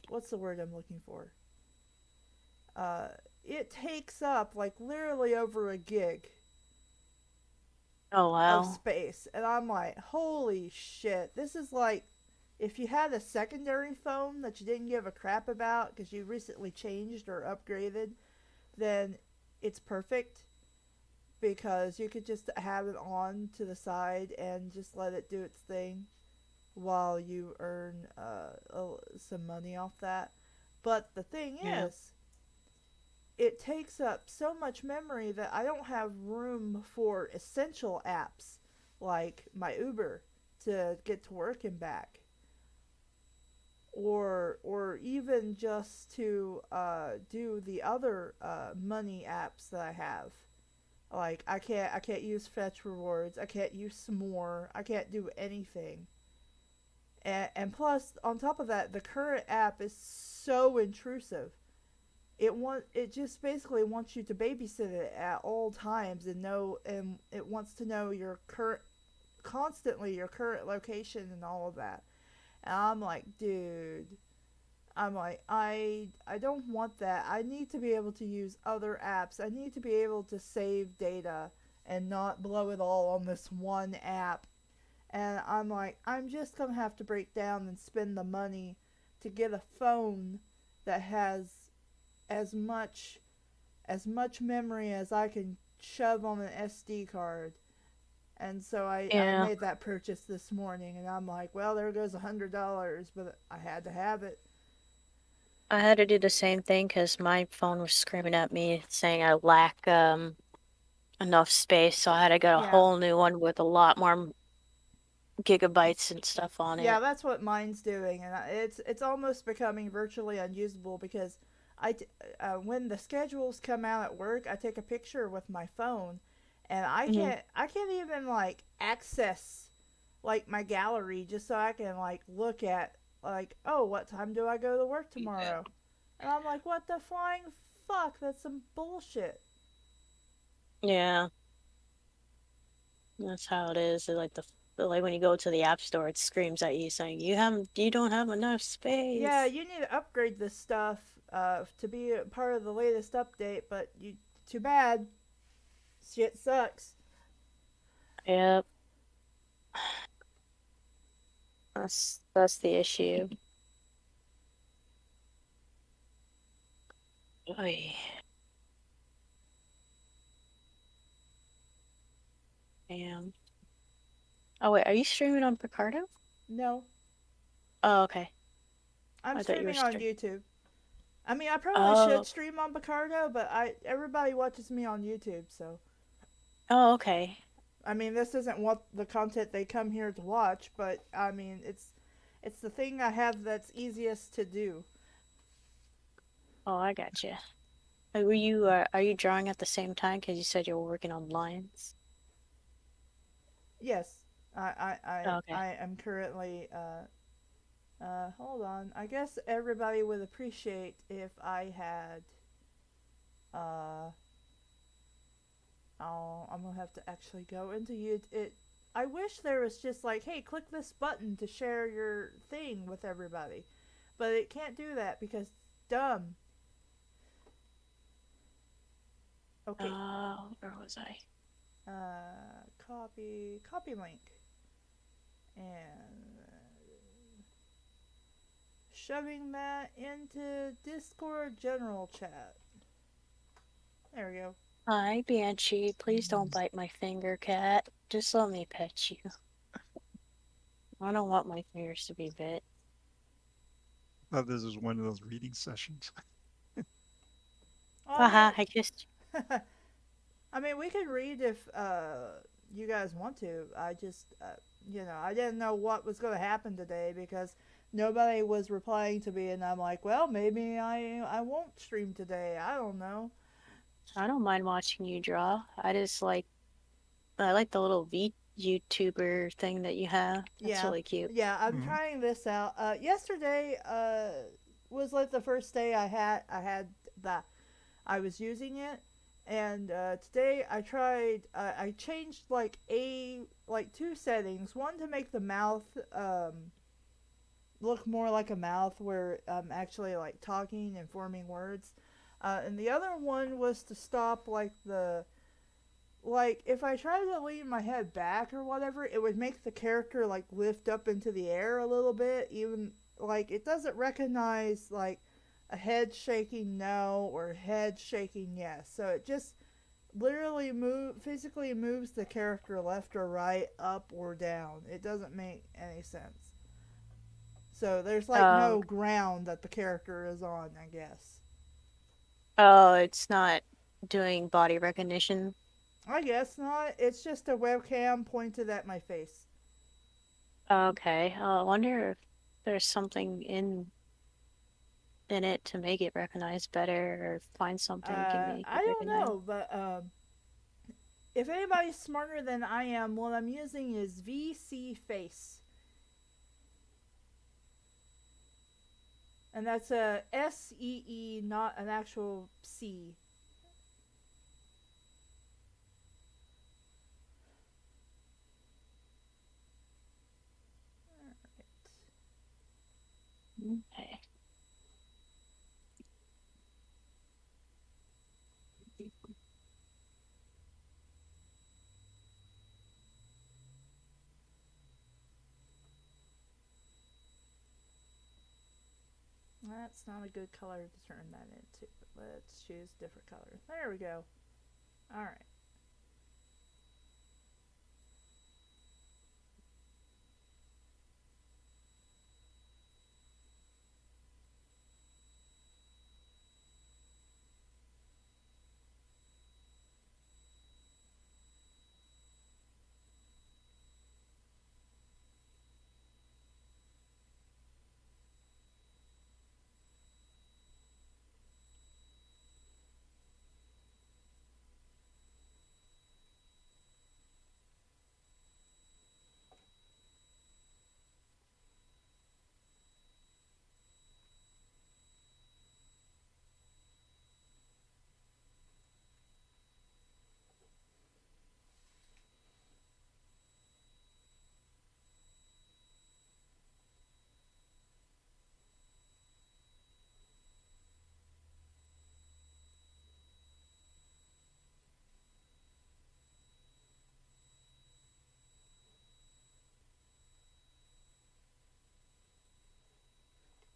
what's the word I'm looking for? Uh, it takes up like literally over a gig Oh of wow. space, and I'm like, holy shit! This is like if you had a secondary phone that you didn't give a crap about because you recently changed or upgraded, then it's perfect because you could just have it on to the side and just let it do its thing while you earn some money off that. But the thing Yeah. is, it takes up so much memory that I don't have room for essential apps like my Uber to get to work and back, or even just to do the other money apps that I have. Like I can't use Fetch Rewards. I can't use S'more. I can't do anything. And plus, on top of that, the current app is so intrusive. It just basically wants you to babysit it at all times and it wants to know your current constantly your current location and all of that. And I'm like, dude, I don't want that. I need to be able to use other apps. I need to be able to save data and not blow it all on this one app. And I'm like, I'm just going to have to break down and spend the money to get a phone that has as much memory as I can shove on an SD card. And so I Yeah. made that purchase this morning, and I'm like, well, there goes $100, but I had to have it. I had to do the same thing because my phone was screaming at me saying I lack enough space, so I had to get a Yeah, whole new one with a lot more gigabytes and stuff on yeah, it. that's what mine's doing, and it's almost becoming virtually unusable because when the schedules come out at work, I take a picture with my phone, and Hmm. I can't even like access like my gallery just so I can like look at like, oh, what time do I go to work Yeah. tomorrow? And I'm like, what the flying fuck? That's some bullshit. Yeah, that's how it is. Like like when you go to the app store, it screams at you saying you don't have enough Yeah, space. you need to upgrade this stuff to be a part of the latest update, but you too bad. Shit sucks. Yep, that's the issue. Oy, damn. Oh wait, are you streaming on Picardo? No, Oh, okay. I'm I thought you were streaming on streaming. YouTube. I mean, I probably should Oh, stream on Picardo, but I everybody watches me on YouTube, so oh, okay. I mean, this isn't what the content they come here to watch, but I mean, it's the thing I have that's easiest to do. Oh, I got you. Are you drawing at the same time? Because you said you were working on lines. Yes, Oh, okay. I am currently hold on. I guess everybody would appreciate if I had uh oh, I'm gonna have to actually go into it. I wish there was just like, hey, click this button to share your thing with everybody, but it can't do that because it's dumb. Okay, Where was I? copy link, and shoving that into Discord general chat. There we go. Hi, Banshee. Please don't bite my finger, cat. Just let me pet you. I don't want my fingers to be bit. Thought this was one of those reading sessions. I mean, Haha, I kissed I mean, we could read if you guys want to. I just, I didn't know what was going to happen today because nobody was replying to me, and I'm like, well, maybe I won't stream today. I don't know. you. I don't mind watching you draw. I like the little V YouTuber thing that you have. That's Yeah, really cute. yeah, I'm Mhm. trying this out. Yesterday was like the first day I had that I was using it, and today I tried. I changed like two settings. One to make the mouth look more like a mouth, where I'm actually like talking and forming words, and the other one was to stop like if I tried to lean my head back or whatever, it would make the character like lift up into the air a little bit. Even like it doesn't recognize like a head shaking no or head shaking yes. So it just literally physically moves the character left or right, up or down. It doesn't make any sense. So there's like Oh, no ground that the character is on, I guess. oh, it's not doing body recognition. I guess not. It's just a webcam pointed at my face. Okay. I wonder if there's something in it to make it recognize better, or find something can make I it don't recognize. know, but if anybody's smarter than I am, what I'm using is VC Face, and that's a SEE, not an actual C. Okay. That's not a good color to turn that into. Let's choose different color. There we go. All right.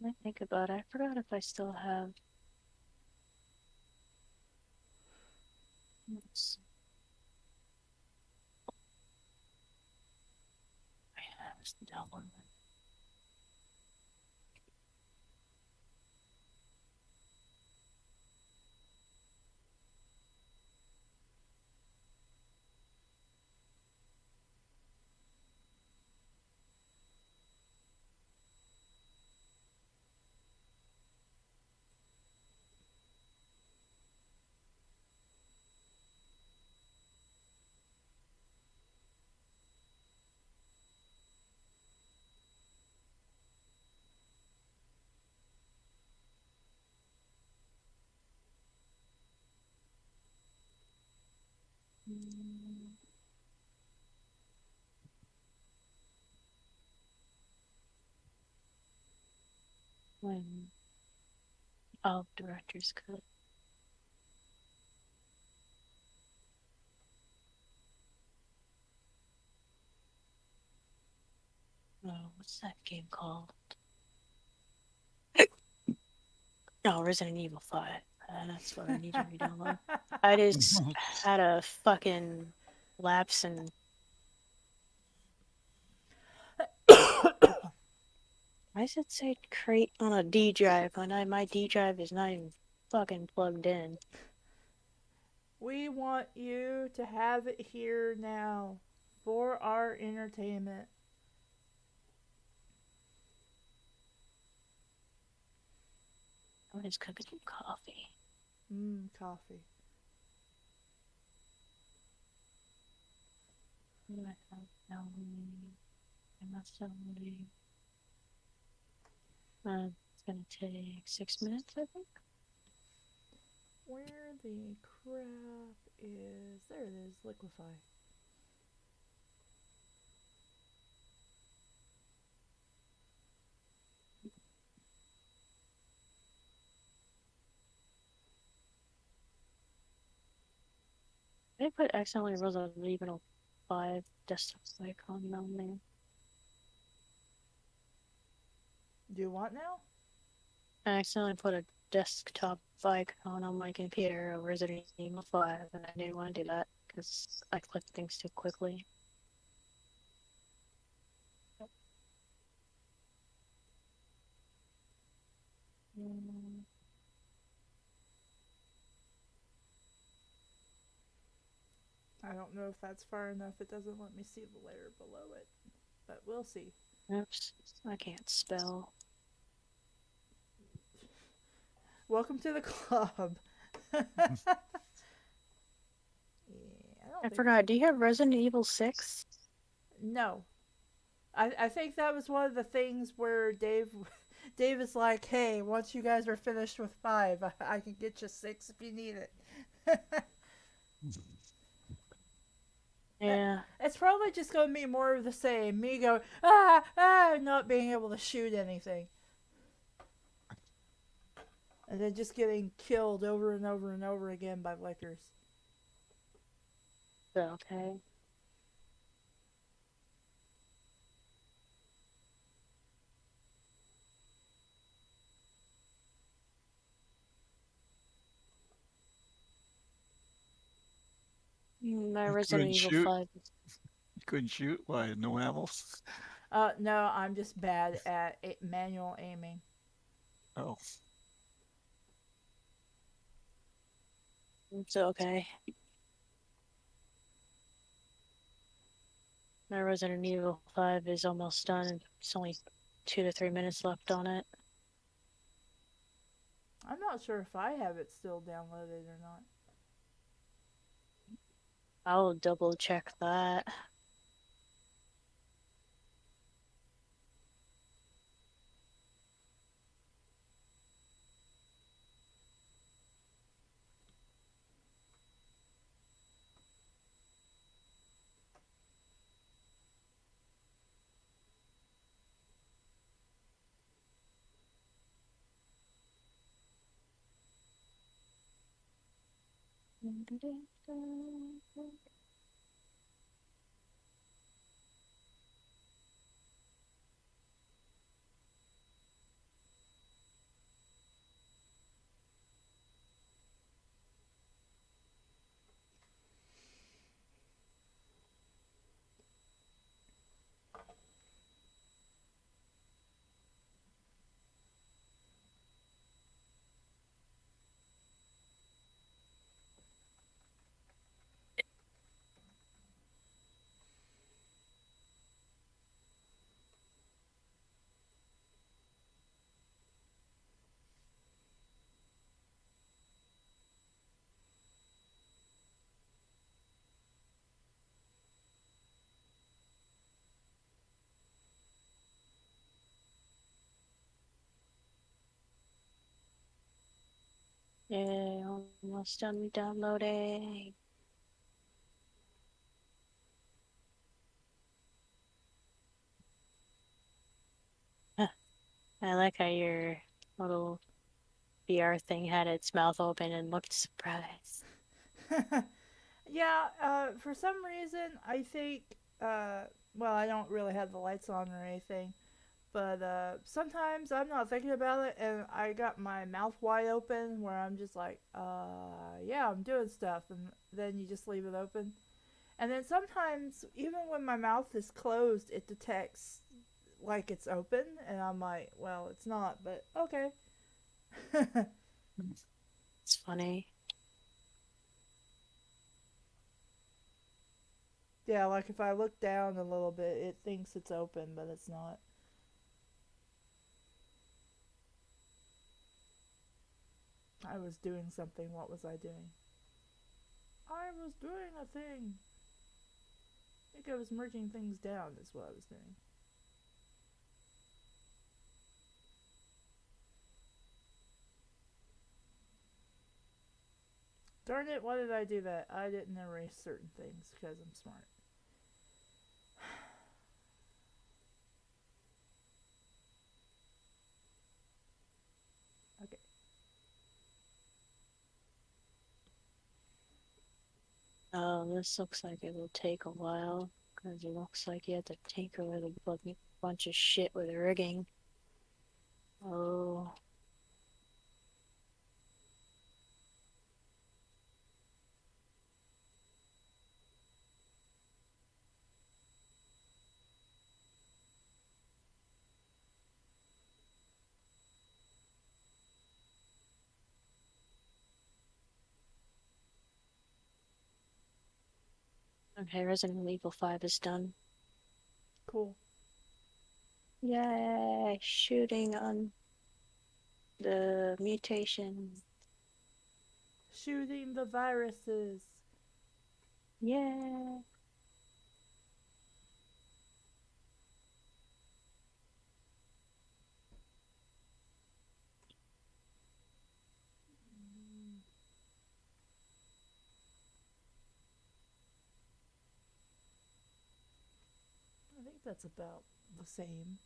I think about it. I forgot if I still have. Let's see. I have that one. When director's cut. Oh, what's that game called? Oh, Resident Evil 5. That's what I need to re-download. I just had a fucking lapse in. Why does it say create on a D drive when my D drive is not even fucking plugged in? We want you to have it here now for our entertainment. I'm just cooking some coffee. Coffee. What do I have now? I must have already. It's gonna take 6 minutes, I think. Where the crap is... There it is, liquefy. I put accidentally Resident Evil 5 desktop icon on there. Do what now? I accidentally put a desktop icon on my computer of Resident Evil 5, and I didn't want to do that because I click things too quickly. I don't know if that's far enough. It doesn't let me see the layer below it. But we'll see. Oops, I can't spell. Welcome to the club. Yeah, I forgot, do you have Resident Evil 6? No. I think that was one of the things where Dave is like, hey, once you guys are finished with 5, I can get you 6 if you need it. Yeah. It's probably just going to be more of the same. Me going, not being able to shoot anything. And then just getting killed over and over and over again by lickers. Okay. My Resident Evil shoot. 5. You couldn't shoot? Why? No ammo? No, I'm just bad at manual aiming. Oh. It's okay. My Resident Evil 5 is almost done. It's only 2 to 3 minutes left on it. I'm not sure if I have it still downloaded or not. I'll double check that. Almost done downloading. Huh. I like how your little VR thing had its mouth open and looked surprised. Yeah, for some reason, I think, well, I don't really have the lights on or anything, but sometimes I'm not thinking about it and I got my mouth wide open where I'm just like, yeah, I'm doing stuff, and then you just leave it open. And then sometimes, even when my mouth is closed, it detects like it's open, and I'm like, well, it's not, but okay. It's funny. Yeah, like if I look down a little bit, it thinks it's open, but it's not. I was doing something. What was I doing? I was doing a thing. I think I was merging things down, is what I was doing. Darn it, why did I do that? I didn't erase certain things because I'm smart. Okay. Oh, this looks like it will take a while because it looks like you have to tinker with a bunch of shit with rigging. Oh. Okay, Resident Evil 5 is done. Cool. Yay! Shooting on the mutation. Shooting the viruses. Yeah. I think that's about the same.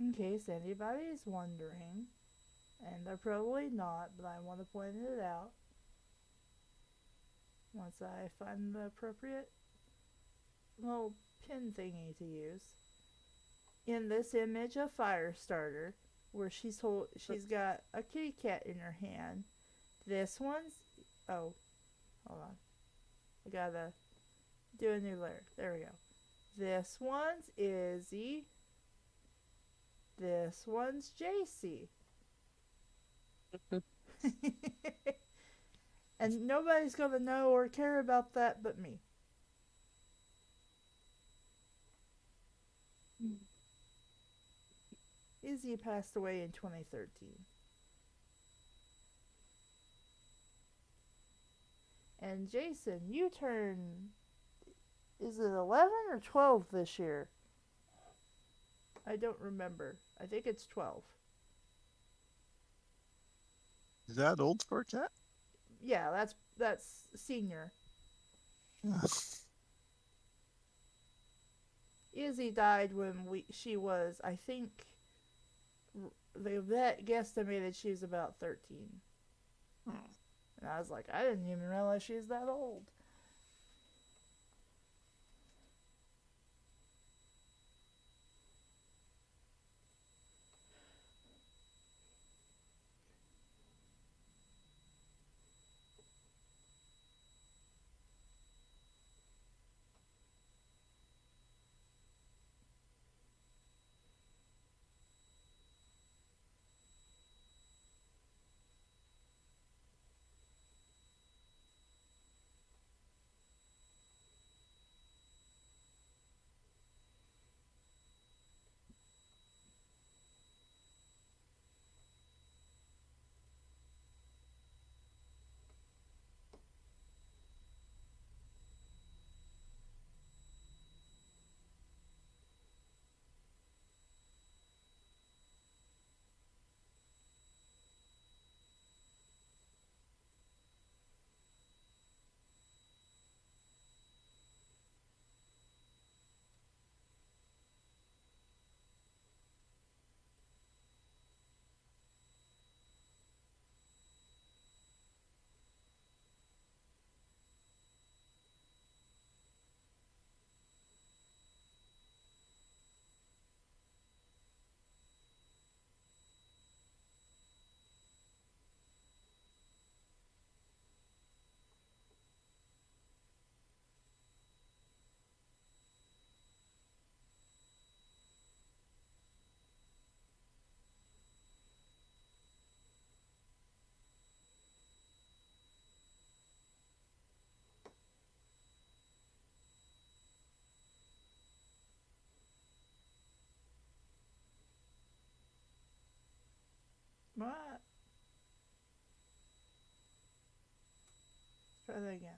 In case anybody's wondering, and they're probably not, but I want to point it out once I find the appropriate little pin thingy to use. In this image of Firestarter, where she's got a kitty cat in her hand, this one's, oh, hold on, I gotta do a new layer. There we go. This one's Izzy. This one's JC. And nobody's gonna know or care about that but me. Izzy passed away in 2013. And Jason, you turn, is it 11 or 12 this year? I don't remember. I think it's 12. Is that old for a cat? Yeah, that's senior. Izzy died when she was, I think, the vet guesstimated she was about 13. And I was like, I didn't even realize she was that old. Try that again.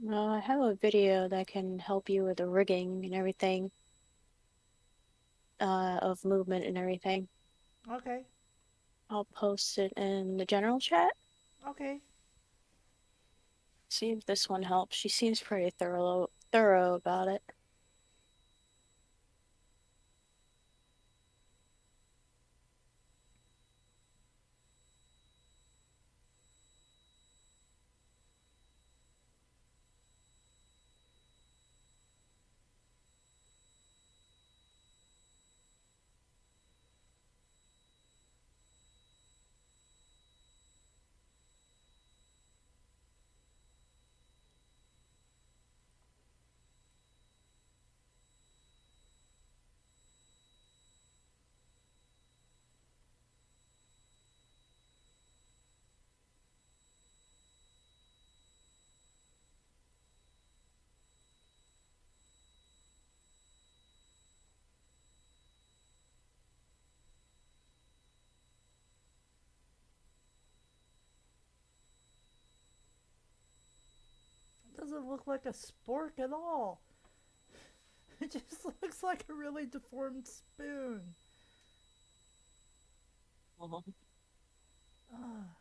Well, I have a video that can help you with the rigging and everything, of movement and everything. Okay. I'll post it in the general chat. Okay. See if this one helps. She seems pretty thorough about it. It doesn't look like a spork at all. It just looks like a really deformed spoon. Ah.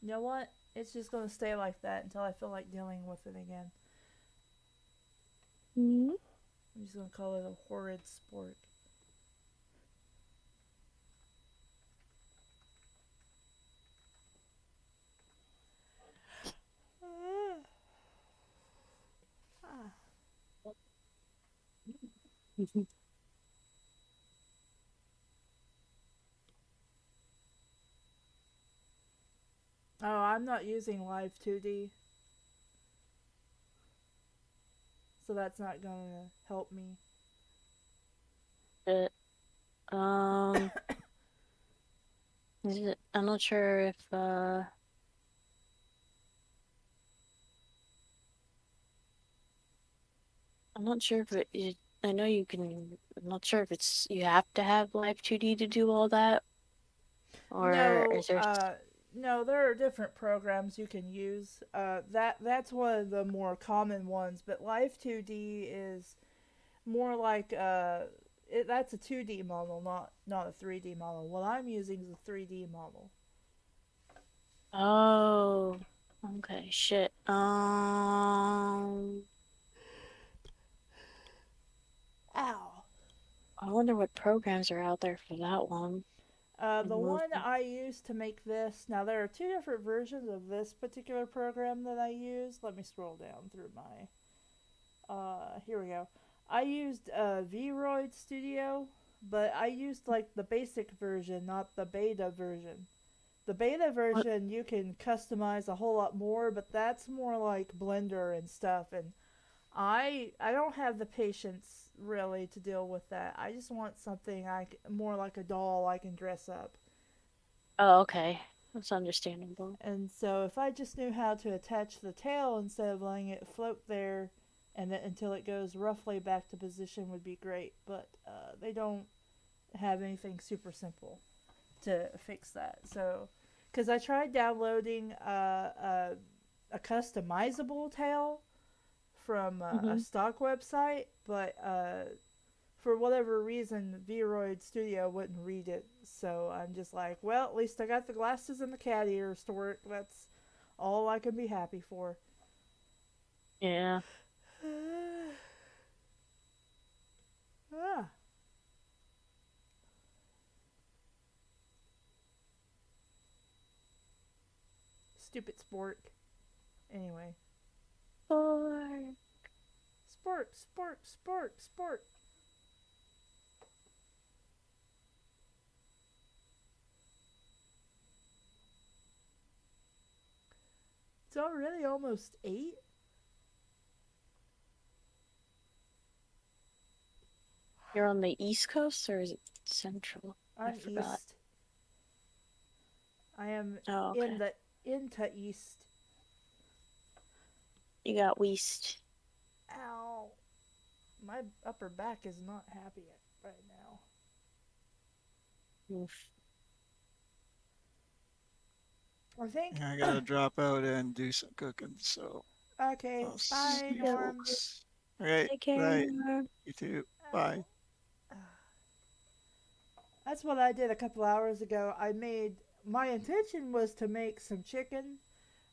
You know what? It's just gonna stay like that until I feel like dealing with it again. Mm-hmm. I'm just gonna call it a horrid spork. Oh, I'm not using Live 2D, so that's not gonna help me. But, um, I'm not sure if, I'm not sure if I know you can, I'm not sure if you have to have Live 2D to do all that, or No, is there, no, there are different programs you can use. That's one of the more common ones, but Live 2D is more like that's a 2D model, not a 3D model. What I'm using is a 3D model. oh, okay, shit. Ow. I wonder what programs are out there for that one. The one I use to make this, now there are two different versions of this particular program that I use. Let me scroll down through my, here we go. I used Vroid Studio, but I used like the basic version, not the beta version. The beta What? version you can customize a whole lot more, but that's more like Blender and stuff, and I don't have the patience really to deal with that. I just want something more like a doll I can dress up. Oh, okay. That's understandable. And so if I just knew how to attach the tail instead of letting it float there and then until it goes roughly back to position would be great, but they don't have anything super simple to fix that. So because I tried downloading a customizable tail from a Mm-hmm. stock website, but for whatever reason, Vroid Studio wouldn't read it. So I'm just like, well, at least I got the glasses and the cat ears to work. That's all I can be happy for. Yeah. Ah, stupid sport. Anyway, Or sport, sport, sport, sport. It's already almost 8. you're on the East Coast or is it Central? I I'm forgot. east. I am Oh, in okay. the into east. You got West. Ow. My upper back is not happy right now. Oof. I think. I gotta drop out and do some cooking, so Okay, I'll bye, see you Yep. Norm. folks. All right, Take care, bye. Nora. You too. Bye. Ow. That's what I did a couple hours ago. My intention was to make some chicken,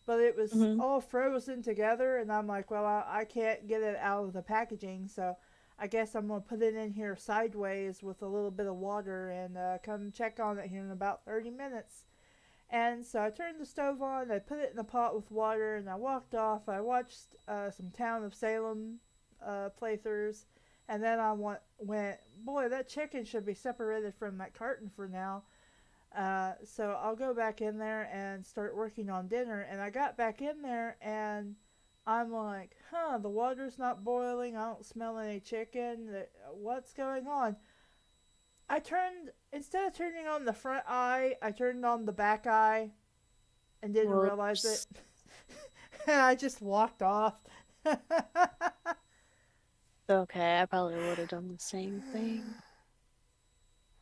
but it was Mm-hmm. all frozen together, and I'm like, well, I can't get it out of the packaging, so I guess I'm gonna put it in here sideways with a little bit of water and come check on it here in about 30 minutes. And so I turned the stove on, I put it in the pot with water, and I walked off. I watched some Town of Salem playthroughs, and then went, boy, that chicken should be separated from that carton for now. So I'll go back in there and start working on dinner. And I got back in there and I'm like, the water's not boiling. I don't smell any chicken. What's going on? Instead of turning on the front eye, I turned on the back eye and didn't realize it. Whoops. And I just walked off. Okay, I probably would have done the same thing.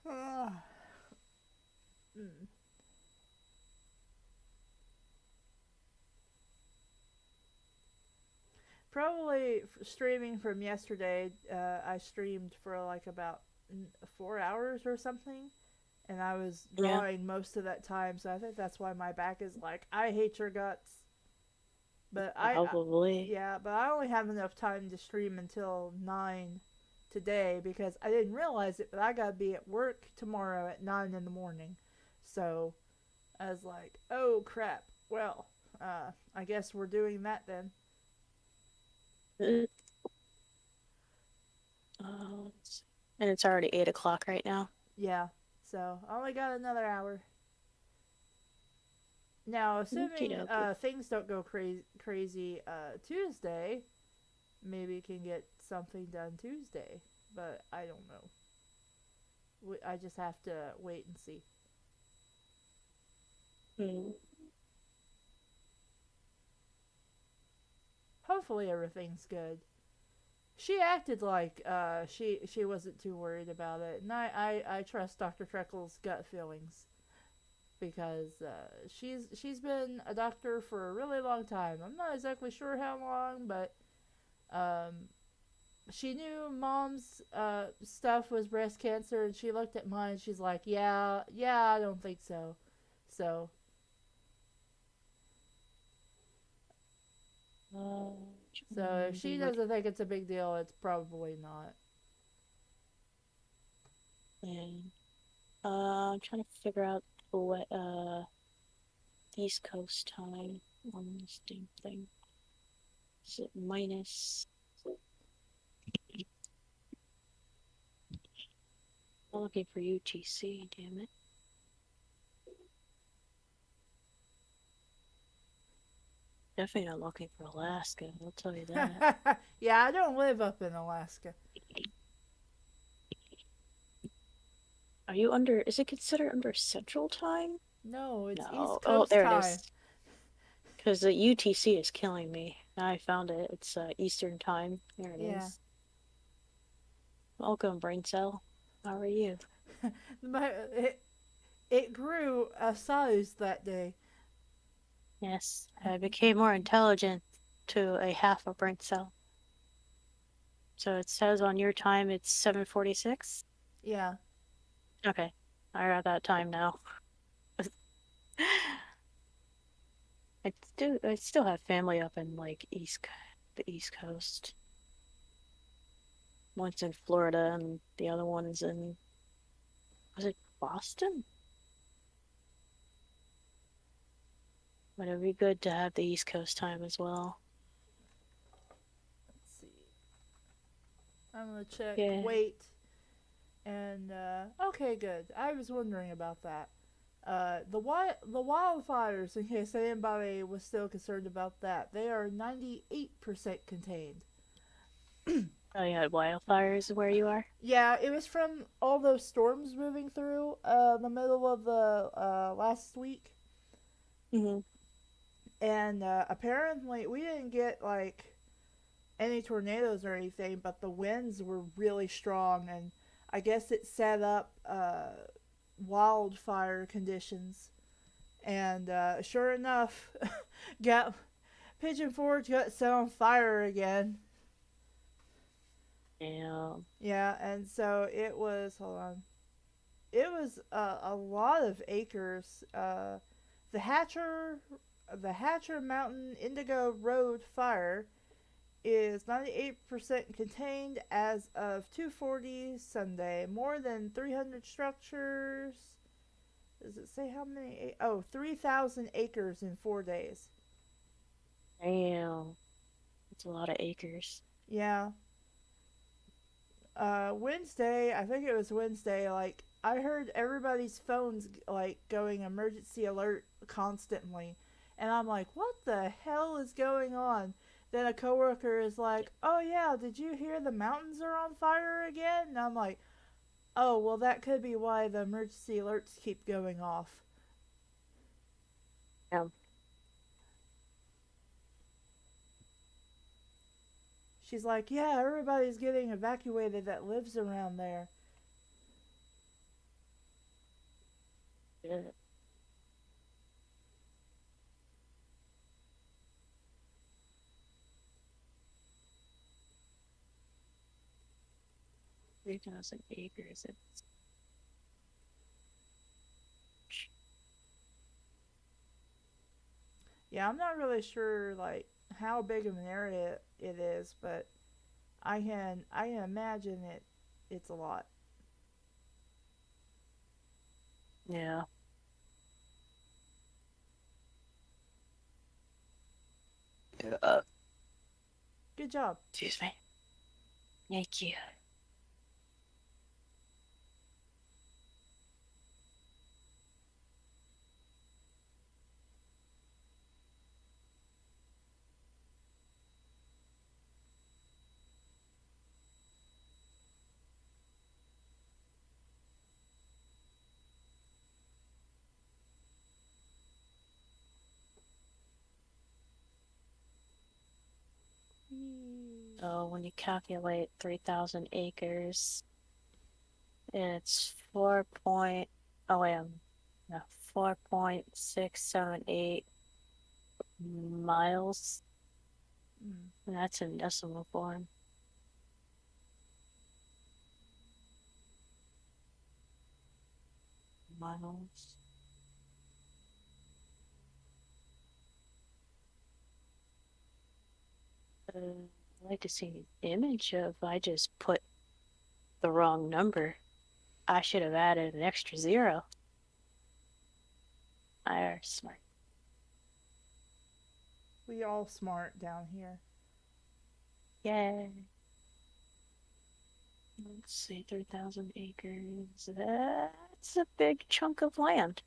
Ah, mm. Probably streaming from yesterday. I streamed for like about 4 hours or something, and I was Yeah, drawing most of that time. So I think that's why my back is like, I hate your guts. But probably. yeah, but I only have enough time to stream until 9 today because I didn't realize it, but I gotta be at work tomorrow at 9 in the morning. So I was like, oh crap. Well, I guess we're doing that then. Let's And it's already 8 o'clock right now. Yeah. So I only got another hour. Now, assuming Okey-dokey. things don't go crazy Tuesday, maybe can get something done Tuesday. But I don't know. I just have to wait and see. Hmm. Hopefully everything's good. She acted like she wasn't too worried about it, and I trust Dr. Treckle's gut feelings because she's been a doctor for a really long time. I'm not exactly sure how long, but um, she knew mom's stuff was breast cancer, and she looked at mine. And she's like, yeah, I don't think so. So so if she What? doesn't think it's a big deal, it's probably not. And I'm trying to figure out what East Coast time on this damn thing. Is it minus? I'm looking for UTC, damn it. Definitely not looking for Alaska, I'll tell you that. Yeah, I don't live up in Alaska. Are you under, is it considered under Central Time? No, it's No. East Oh, Coast there it time. is. Because the UTC is killing me. I found it. It's Eastern Time. There it Yeah. is. Welcome, Brain Cell. How are you? It grew a size that day. Yes, I became more intelligent to a half a brain cell. So it says on your time it's 7:46. Yeah. Okay, I got that time now. I still have family up in like the East Coast. One's in Florida and the other one's in, was it Boston? But it'd be good to have the East Coast time as well. Let's see. I'm gonna check Yeah. weight. And okay, good. I was wondering about that. The wildfires, in case anybody was still concerned about that, they are 98% contained. Oh, you had wildfires where you are? Yeah, it was from all those storms moving through the middle of the last week. Mm-hmm. And apparently we didn't get like any tornadoes or anything, but the winds were really strong, and I guess it set up wildfire conditions. And sure enough, got Pigeon Forge got set on fire again. Yeah. Yeah, and so it was. Hold on. It was a lot of acres. The Hatcher, the Hatcher Mountain Indigo Road fire is 98% contained as of 2:40 Sunday. More than 300 structures. Does it say how many? Oh, 3,000 acres in 4 days. Damn. That's a lot of acres. Yeah. Wednesday, I think it was Wednesday, like, I heard everybody's phones, like, going emergency alert constantly. And I'm like, what the hell is going on? Then a coworker is like, oh yeah, did you hear the mountains are on fire again? And I'm like, oh, well, that could be why the emergency alerts keep going off. Yeah. She's like, yeah, everybody's getting evacuated that lives around there. Yeah. 3,000 acres. Yeah, I'm not really sure, like, how big of an area it is, but I can imagine it's a lot. Yeah. Good job. Excuse me. Thank you. when you calculate 3,000 acres, it's 4.678 miles. Mm. And that's in decimal form. Miles. I'd like to see an image of. I just put the wrong number. I should have added an extra 0. I are smart. We all smart down here. Yay. Let's see, 3,000 acres. That's a big chunk of land.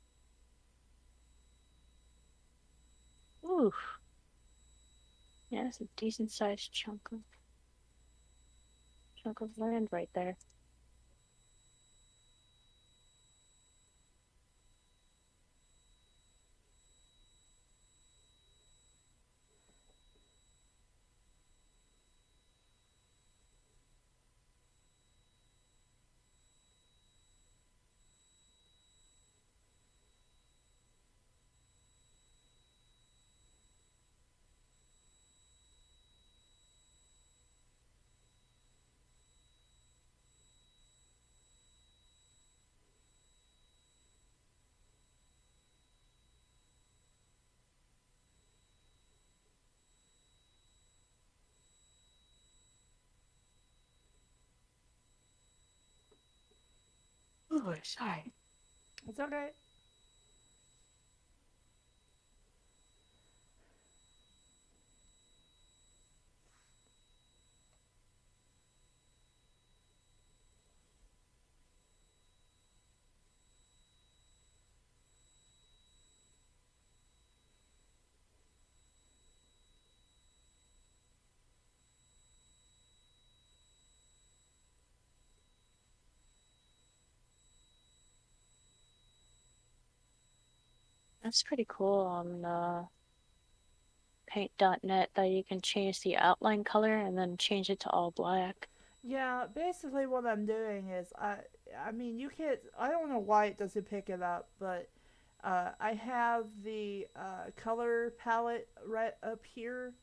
Ooh. Yeah, it's a decent sized chunk of land right there. Oh, sorry. It's okay. That's pretty cool on paint.net that you can change the outline color and then change it to all black. Yeah, basically what I'm doing is I mean you can't I don't know why it doesn't pick it up, but I have the color palette right up here,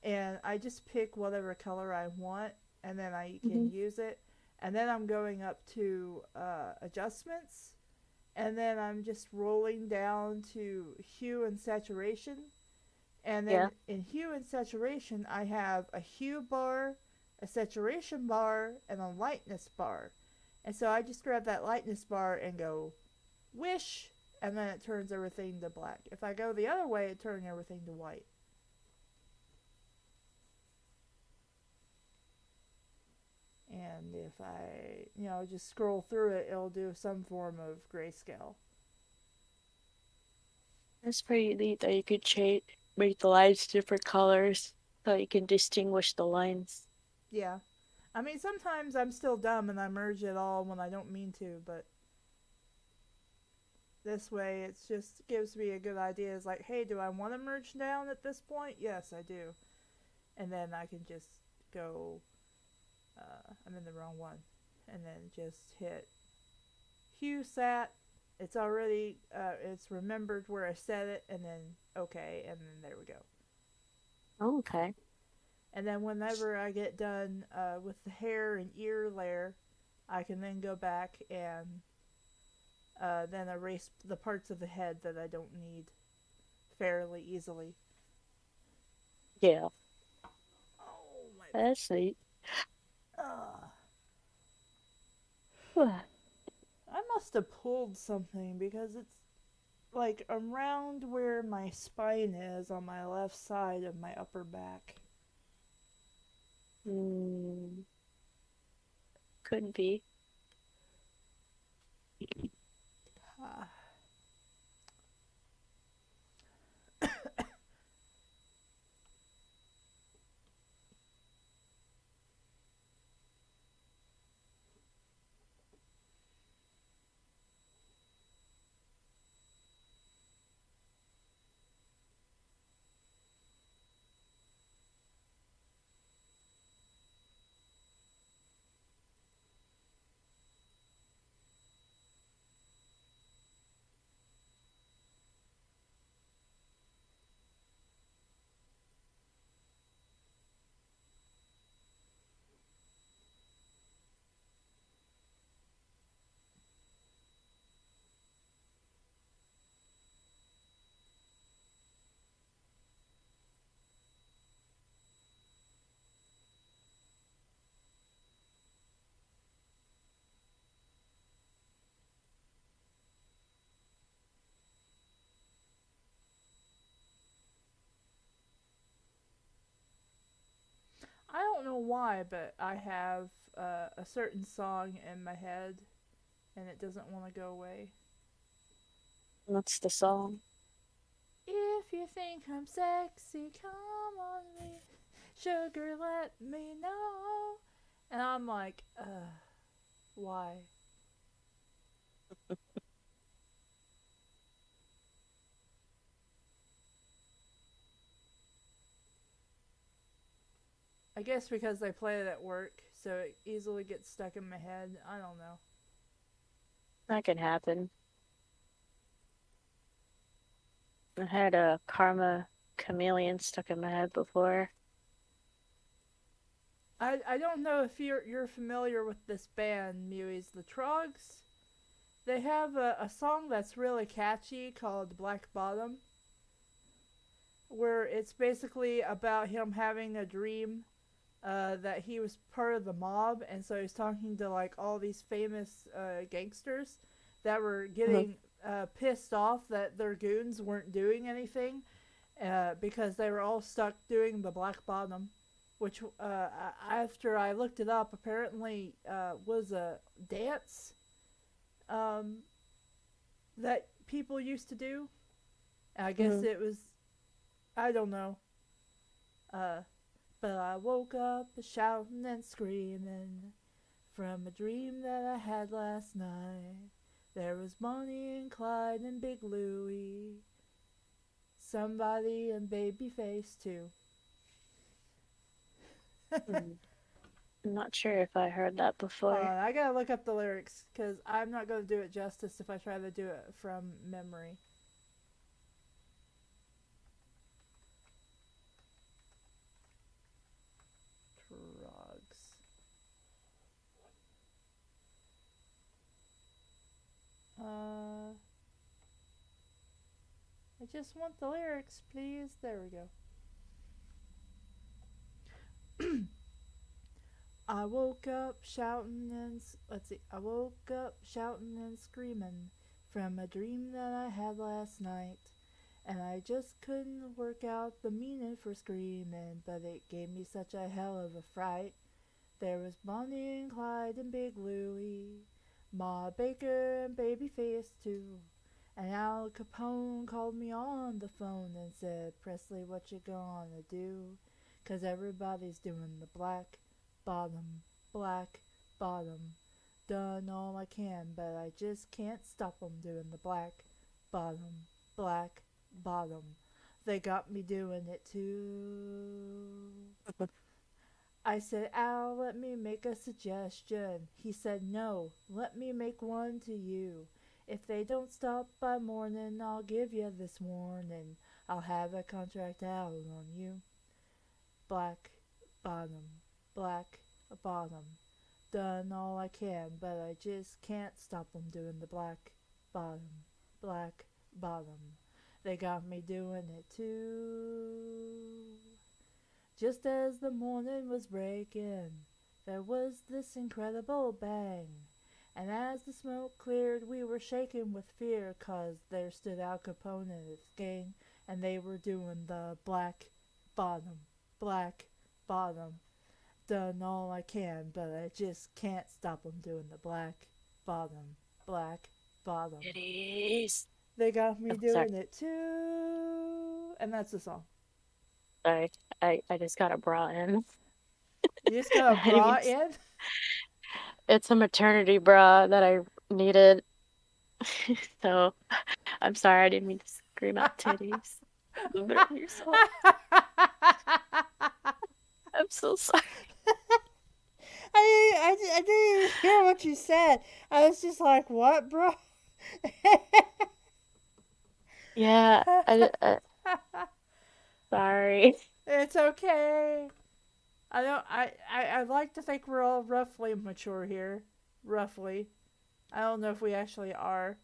and I just pick whatever color I want, and then I can use it. And then I'm going up to adjustments, and then I'm just rolling down to hue and saturation. And then Yeah. in hue and saturation, I have a hue bar, a saturation bar, and a lightness bar. And so I just grab that lightness bar and go wish, and then it turns everything to black. If I go the other way, it turns everything to white. And if I, just scroll through it, it'll do some form of grayscale. It's pretty neat that you could make the lines different colors so you can distinguish the lines. Yeah. I mean, sometimes I'm still dumb and I merge it all when I don't mean to, but this way it just gives me a good idea. It's like, hey, do I want to merge down at this point? Yes, I do. And then I can just go, I'm in the wrong one. And then just hit hue sat. It's already, it's remembered where I set it, and then okay, and then there we go. Oh, okay. And then whenever I get done with the hair and ear layer, I can then go back and then erase the parts of the head that I don't need fairly easily. Yeah. Oh my. That's neat. I must have pulled something because it's like around where my spine is on my left side of my upper back. Could be. Ah. why, but I have a certain song in my head, and it doesn't want to go away. What's the song? If you think I'm sexy, come on me, sugar, let me know. And I'm like, why? I guess because they play it at work, so it easily gets stuck in my head. I don't know. That can happen. I had a Karma Chameleon stuck in my head before. I don't know if you're familiar with this band, Muies. The Trogs. They have a song that's really catchy called Black Bottom, where it's basically about him having a dream that he was part of the mob, and so he's talking to like all these famous gangsters that were getting pissed off that their goons weren't doing anything because they were all stuck doing the Black Bottom, which after I looked it up, apparently was a dance um, that people used to do. I guess it was, I don't know. Uh, but I woke up shouting and screaming from a dream that I had last night. There was Bonnie and Clyde and Big Louie, somebody and Babyface too. I'm not sure if I heard that before. I gotta look up the lyrics because I'm not gonna do it justice if I try to do it from memory. Trogs. I just want the lyrics, please. There we go. I woke up shouting and let's see. I woke up shouting and screaming from a dream that I had last night, and I just couldn't work out the meaning for screaming, but it gave me such a hell of a fright. There was Bonnie and Clyde and Big Louie, Ma Baker and Babyface too. And Al Capone called me on the phone and said, Presley, what you gonna do? 'Cause everybody's doing the black bottom, black bottom. Done all I can, but I just can't stop 'em doing the black bottom, black bottom. They got me doing it too. I said, Al, let me make a suggestion. He said, no, let me make one to you. If they don't stop by morning, I'll give you this warning. I'll have a contract out on you. Black bottom, black bottom. Done all I can, but I just can't stop them doing the black bottom, black bottom. They got me doing it too. Just as the morning was breaking, there was this incredible bang. And as the smoke cleared, we were shaken with fear, 'cause there stood Al Capone and his gang, and they were doing the black bottom, black bottom. Done all I can, but I just can't stop 'em doing the black bottom, black bottom. It is. They got me Oh, sorry. doing it too. And that's the song. Sorry, I just got a bra in. You just got a I didn't bra mean to- in? It's a maternity bra that I needed. So I'm sorry, I didn't mean to scream out titties. You're so... I'm so sorry. I didn't even hear what you said. I was just like, what, bro? Yeah, sorry. It's okay. I don't. I like to think we're all roughly mature here. Roughly. I don't know if we actually are.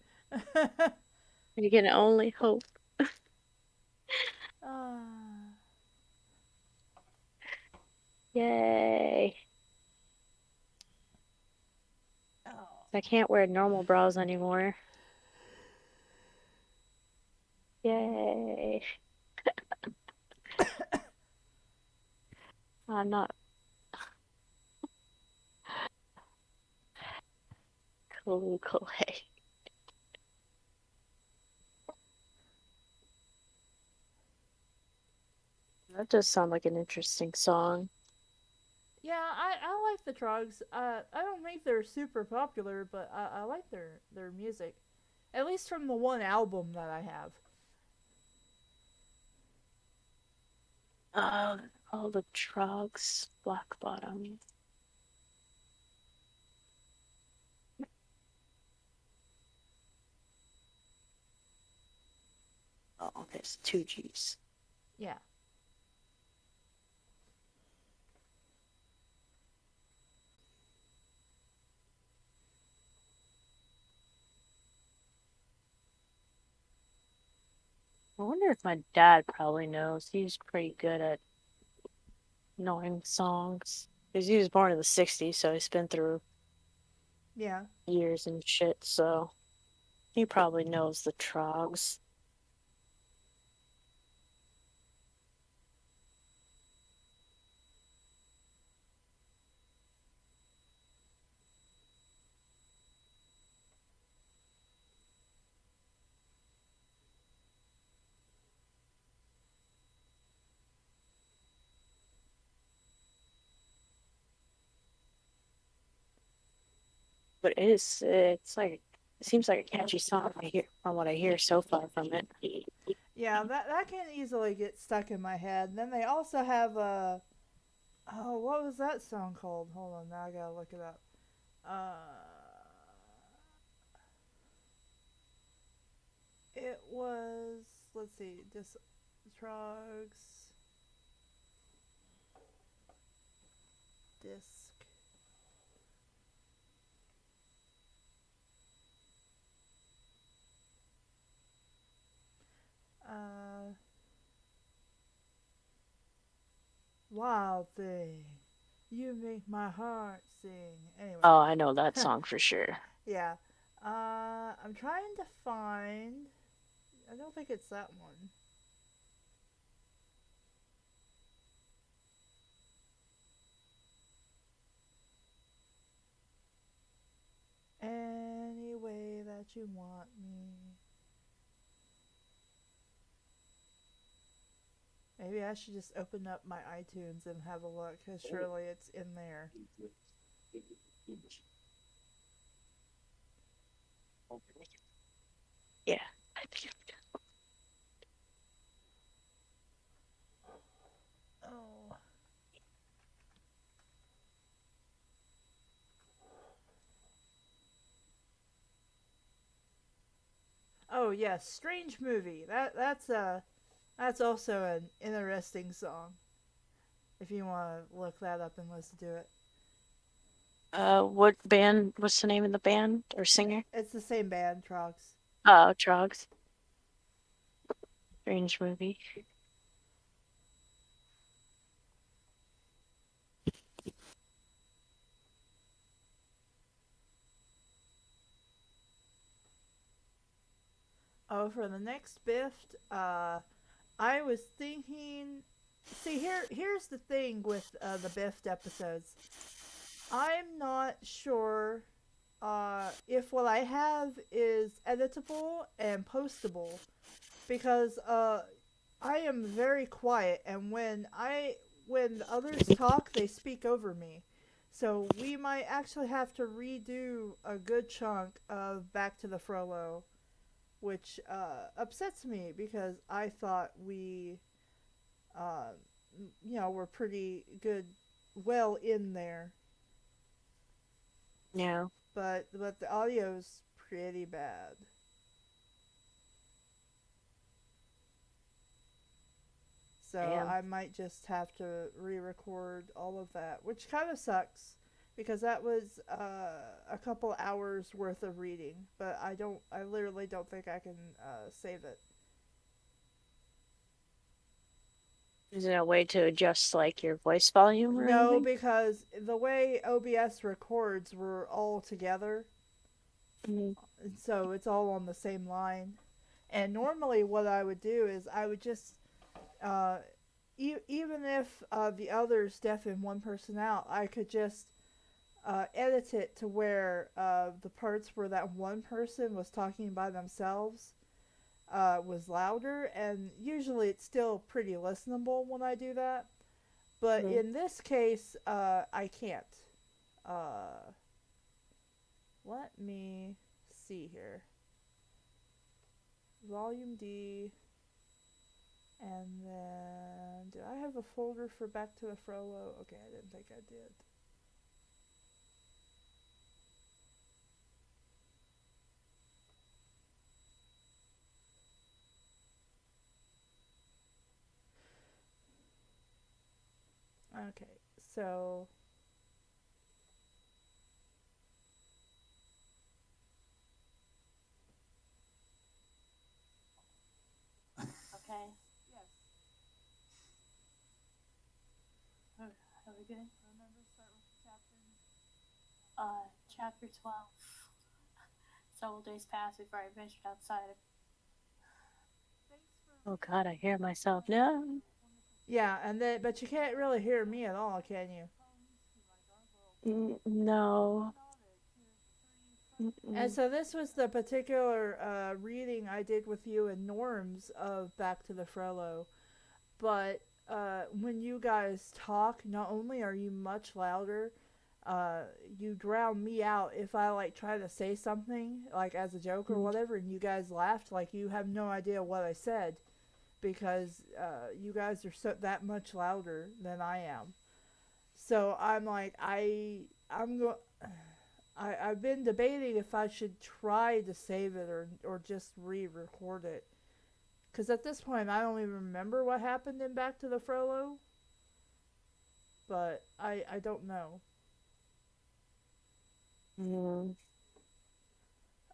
You can only hope. Ah. Yay. Oh. I can't wear normal bras anymore. Yay. I'm not Ukulele. That does sound like an interesting song. Yeah, I like the Trogs. I don't think they're super popular, but I like their music. At least from the one album that I have. All the Trogs, Black Bottom. Oh, there's two G's. Yeah. I wonder if my dad probably knows. He's pretty good at knowing songs. Because he was born in the 60s, so he's been through Yeah. years and shit, so he probably knows the Trogs. But it's like, it seems like a catchy song I hear, from what I hear so far from it. Yeah, that can easily get stuck in my head. And then they also have oh, what was that song called? Hold on, now I gotta look it up. It was, let's see, Trogs disc. Uh, Wild Thing, you make my heart sing. Anyway. Oh, I know that song for sure. Yeah. I'm trying to find. I don't think it's that one. Any way that you want me. Maybe I should just open up my iTunes and have a look, because surely it's in there. Yeah. I think Oh. Oh yes, Strange Movie. That's also an interesting song. If you want to look that up and listen to it. what band, what's the name of the band or singer? It's the same band, Trogs. Oh, Trogs. Strange movie. Oh, for the next Bift, I was thinking. See, here's the thing with the Bift episodes. I'm not sure if what I have is editable and postable, because I am very quiet, and when others talk, they speak over me. So we might actually have to redo a good chunk of Back to the Frollo, which upsets me because I thought we, uh, were pretty good, well in there. Yeah. But the audio's pretty bad. So Damn. I might just have to re-record all of that, which kind of sucks because that was a couple hours worth of reading. But I literally don't think I can save it. Is there a way to adjust like your voice volume or No, anything? because the way OBS records were all together, Mm-hmm. and so it's all on the same line. And normally, what I would do is I would just, uh, even if the others deafen one person out, I could just edit it to where the parts where that one person was talking by themselves was louder, and usually it's still pretty listenable when I do that. But Mhm. in this case, I can't. Uh, Let me see here. Volume D. And then, do I have a folder for Back to the Frollo? Okay, I didn't think I did. Okay, so Okay. yes, Are we good? remember to start with the chapter. Chapter 12. Several days passed before I ventured outside. Oh God, I hear myself. No. Yeah, and then but you can't really hear me at all, can you? No. And Mm-mm. so this was the particular reading I did with you and Norms of Back to the Frollo. But when you guys talk, not only are you much louder, you drown me out if I like try to say something like as a joke or whatever, and you guys laughed like you have no idea what I said because you guys are so that much louder than I am. So I'm like I'm go. I've been debating if I should try to save it or just re-record it. Because at this point, I don't even remember what happened in Back to the Frollo. But I don't know. Mm.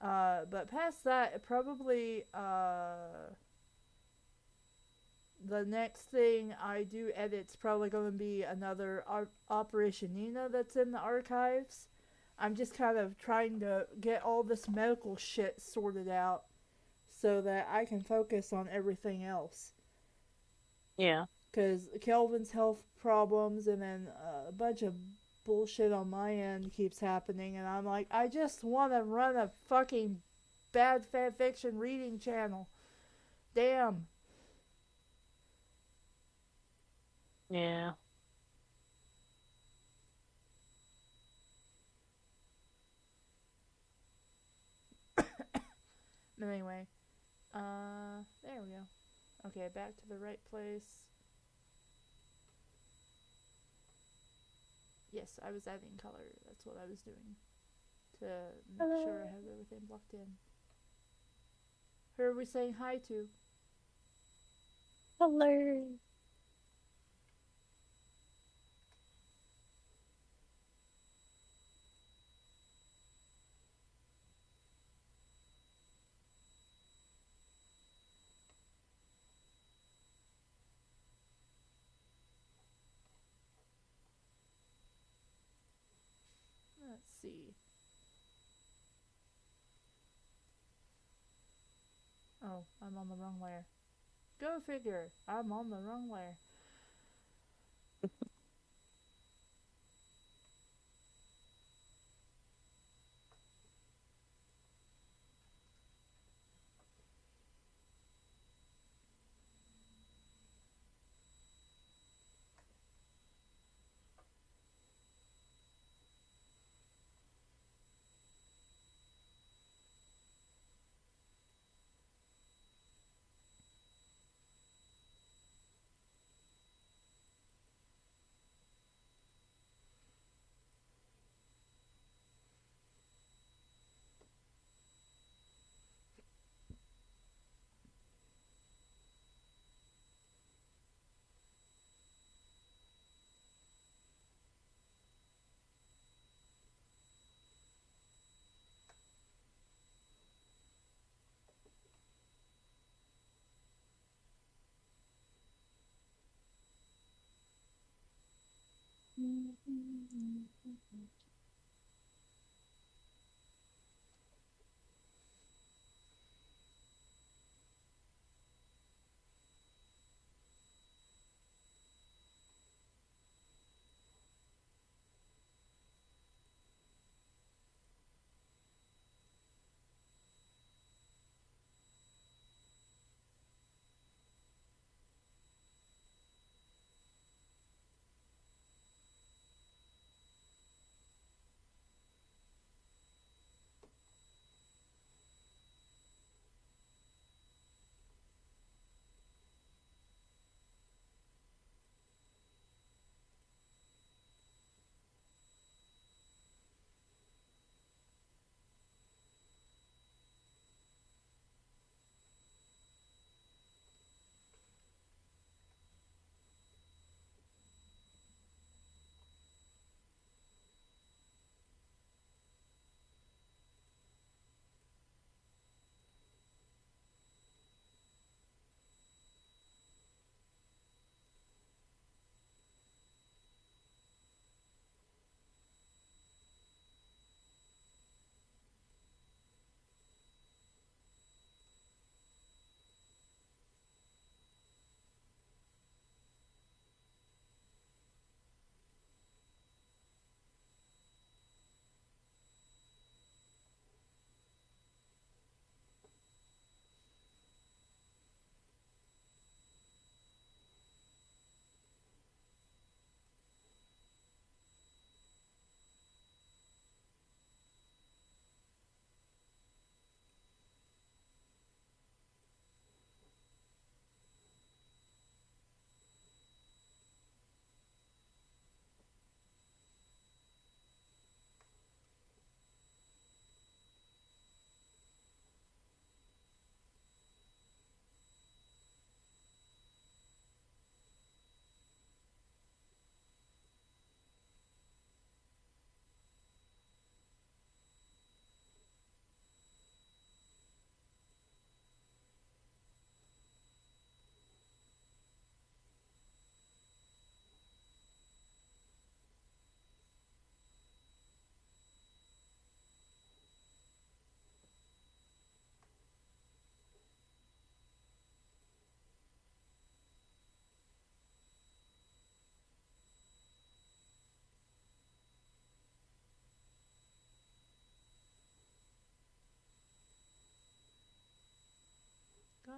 But past that, it probably the next thing I do edit's probably going to be another Operation Nina that's in the archives. I'm just kind of trying to get all this medical shit sorted out so that I can focus on everything else. Yeah. Because Kelvin's health problems and then a bunch of bullshit on my end keeps happening, and I'm like, I just want to run a fucking bad fan fiction reading channel. Damn. Yeah. Anyway, there we go. Okay, back to the right place. Yes, I was adding color. That's what I was doing to make sure I have everything blocked in. Who are we saying hi to? Hello. Let's see. Oh, I'm on the wrong layer. Go figure. I'm on the wrong layer.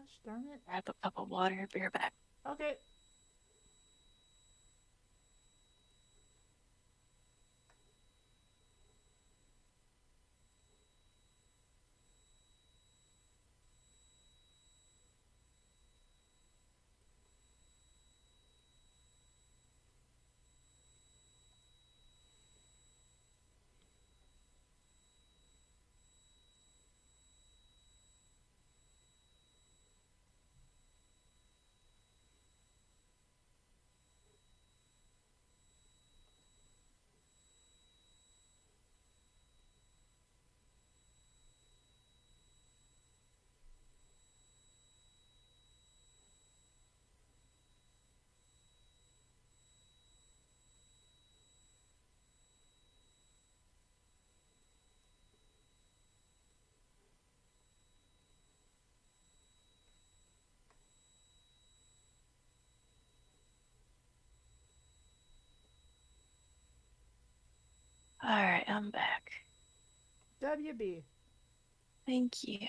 Gosh darn it. Grab a cup of water, be right back. Okay. Alright, I'm back. WB. Thank you.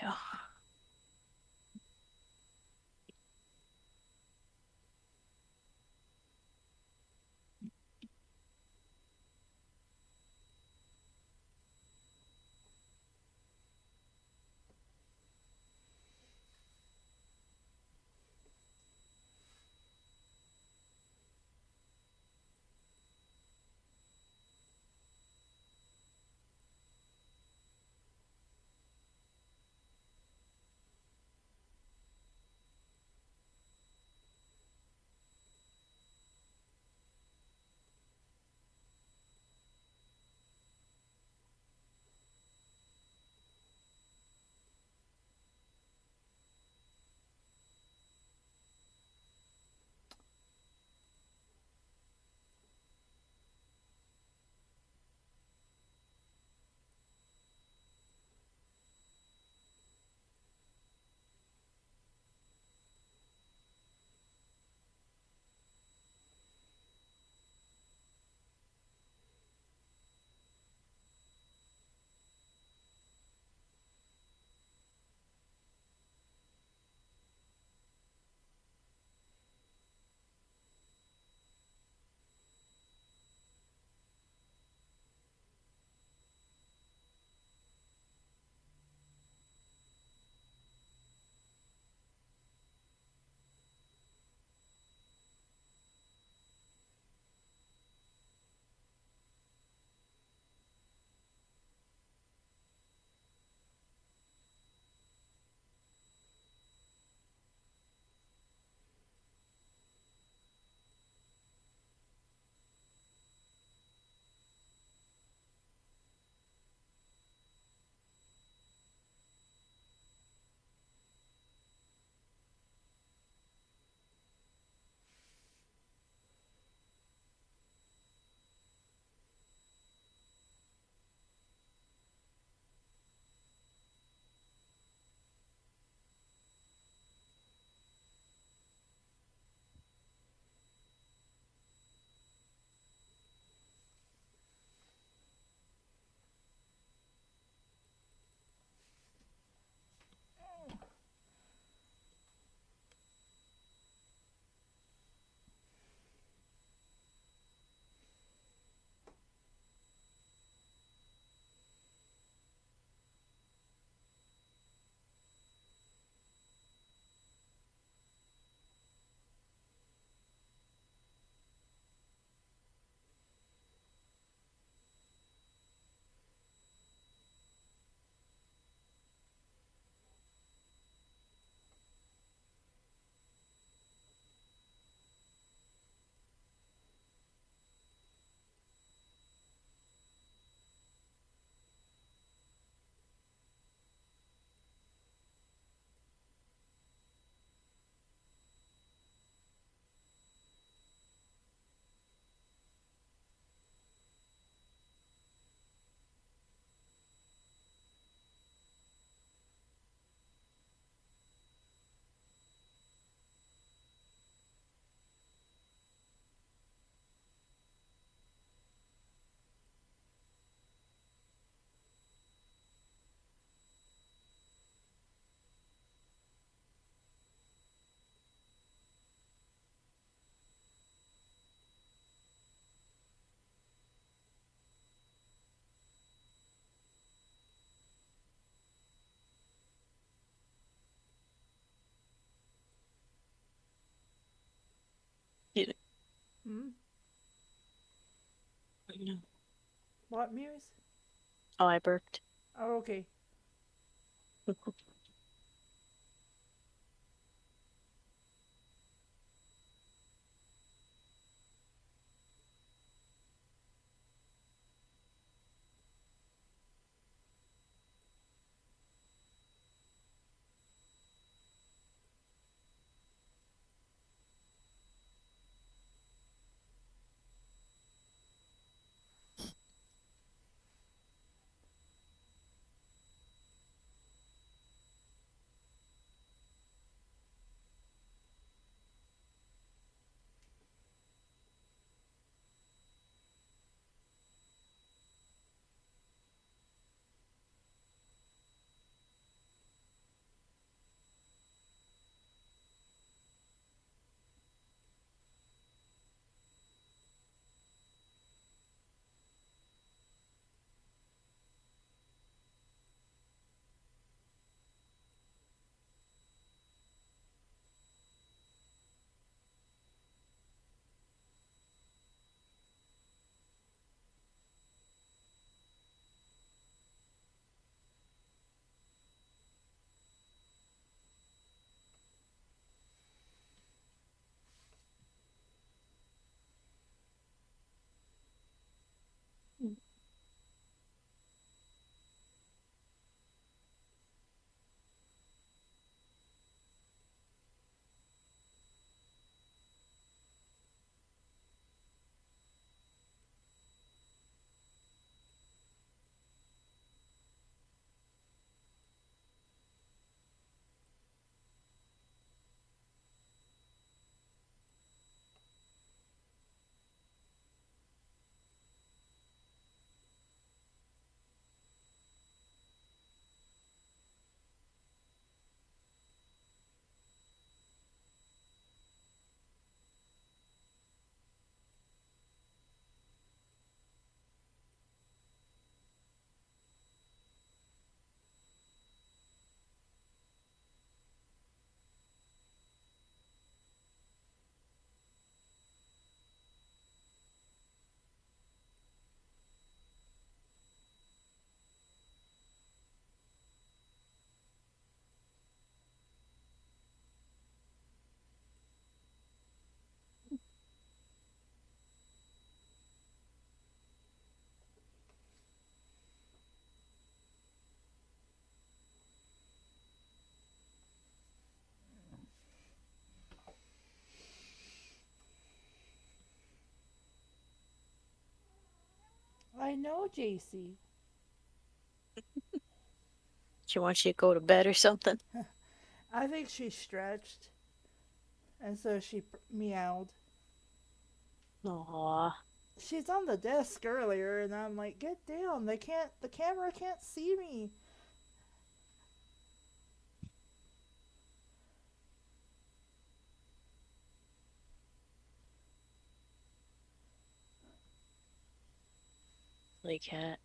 Hmm? No. What Muse? Oh, I burped. Oh, okay. I know, JC. She wants you to go to bed or something. I think she stretched, and so she meowed. Aww. She's on the desk earlier, and I'm like, get down. They can't. The camera can't see me. Like cat.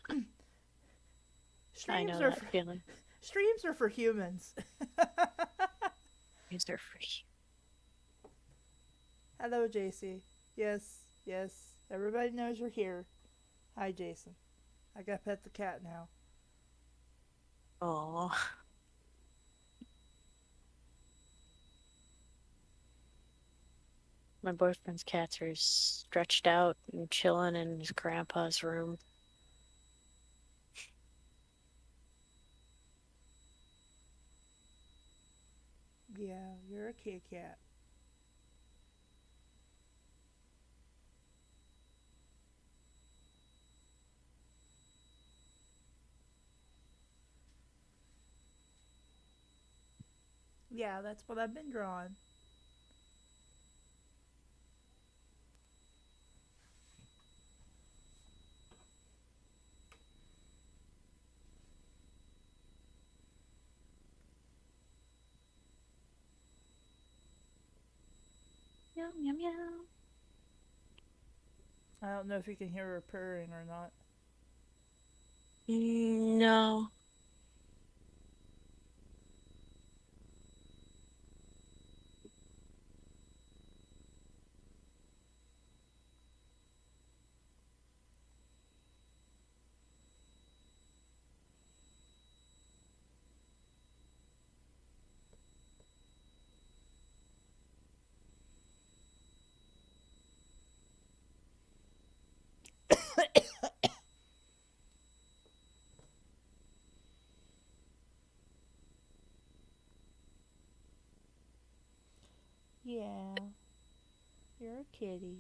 I Streams know are that for, feeling. streams are for humans. These are free. Hello, JC. Yes, yes. Everybody knows you're here. Hi, Jason. I got to pet the cat now. Aww. My boyfriend's cats are stretched out and chilling in his grandpa's room. Yeah, you're a kitty cat. Yeah, that's what I've been drawing. Meow, meow, meow. I don't know if you can hear her purring or not. No. Yeah, you're a kitty.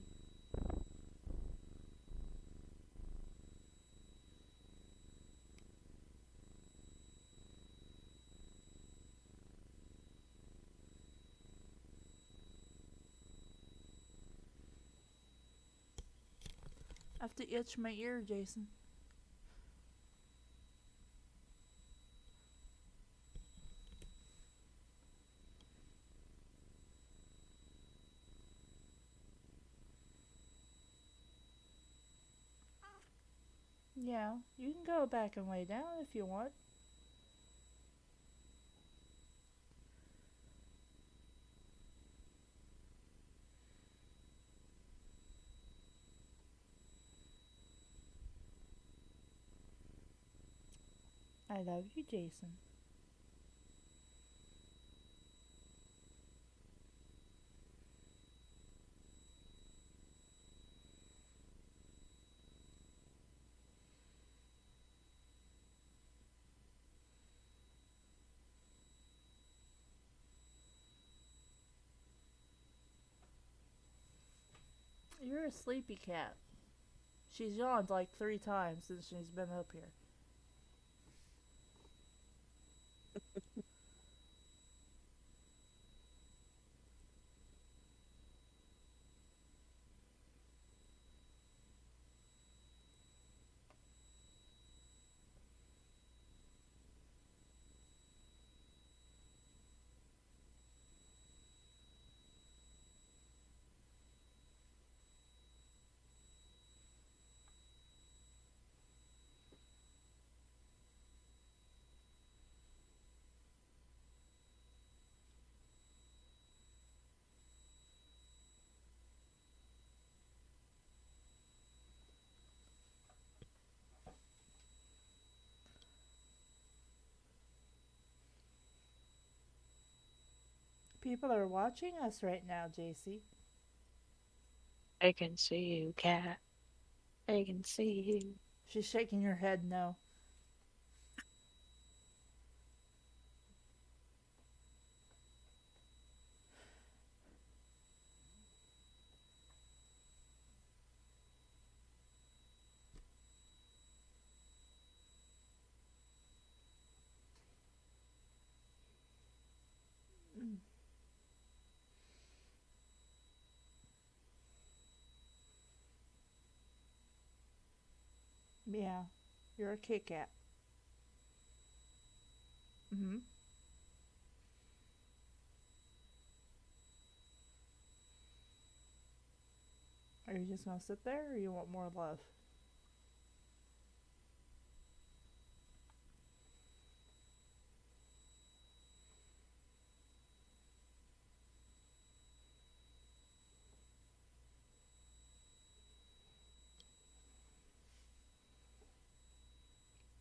I have to itch my ear, Jason. Yeah, you can go back and lay down if you want. I love you, Jason. You're a sleepy cat. She's yawned like 3 times since she's been up here. People are watching us right now, JC. I can see you, cat. I can see you. She's shaking her head no. Mm. Yeah, you're a Kit Kat. Mm-hmm. Are you just gonna sit there, or you want more love?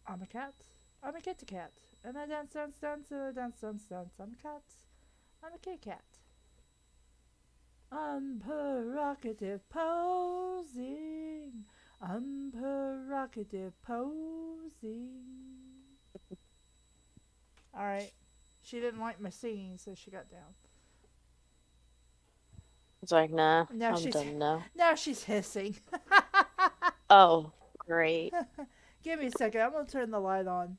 I'm a cat. I'm a kitty cat. And I dance, dance, dance, and I dance, dance, dance. I'm a cat. I'm a Kit Kat. Unprovocative posing. Unprovocative posing. Alright. She didn't like my singing, so she got down. It's like, nah, Now I'm she's done now. now she's hissing. Oh, great. Give me a second. I'm gonna turn the light on.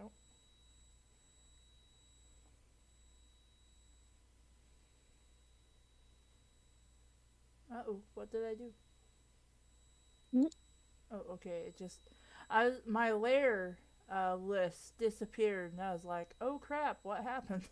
Nope. Uh-oh, what did I do? Mm. Oh, okay, it just... my layer list disappeared, and I was like, oh crap, what happened?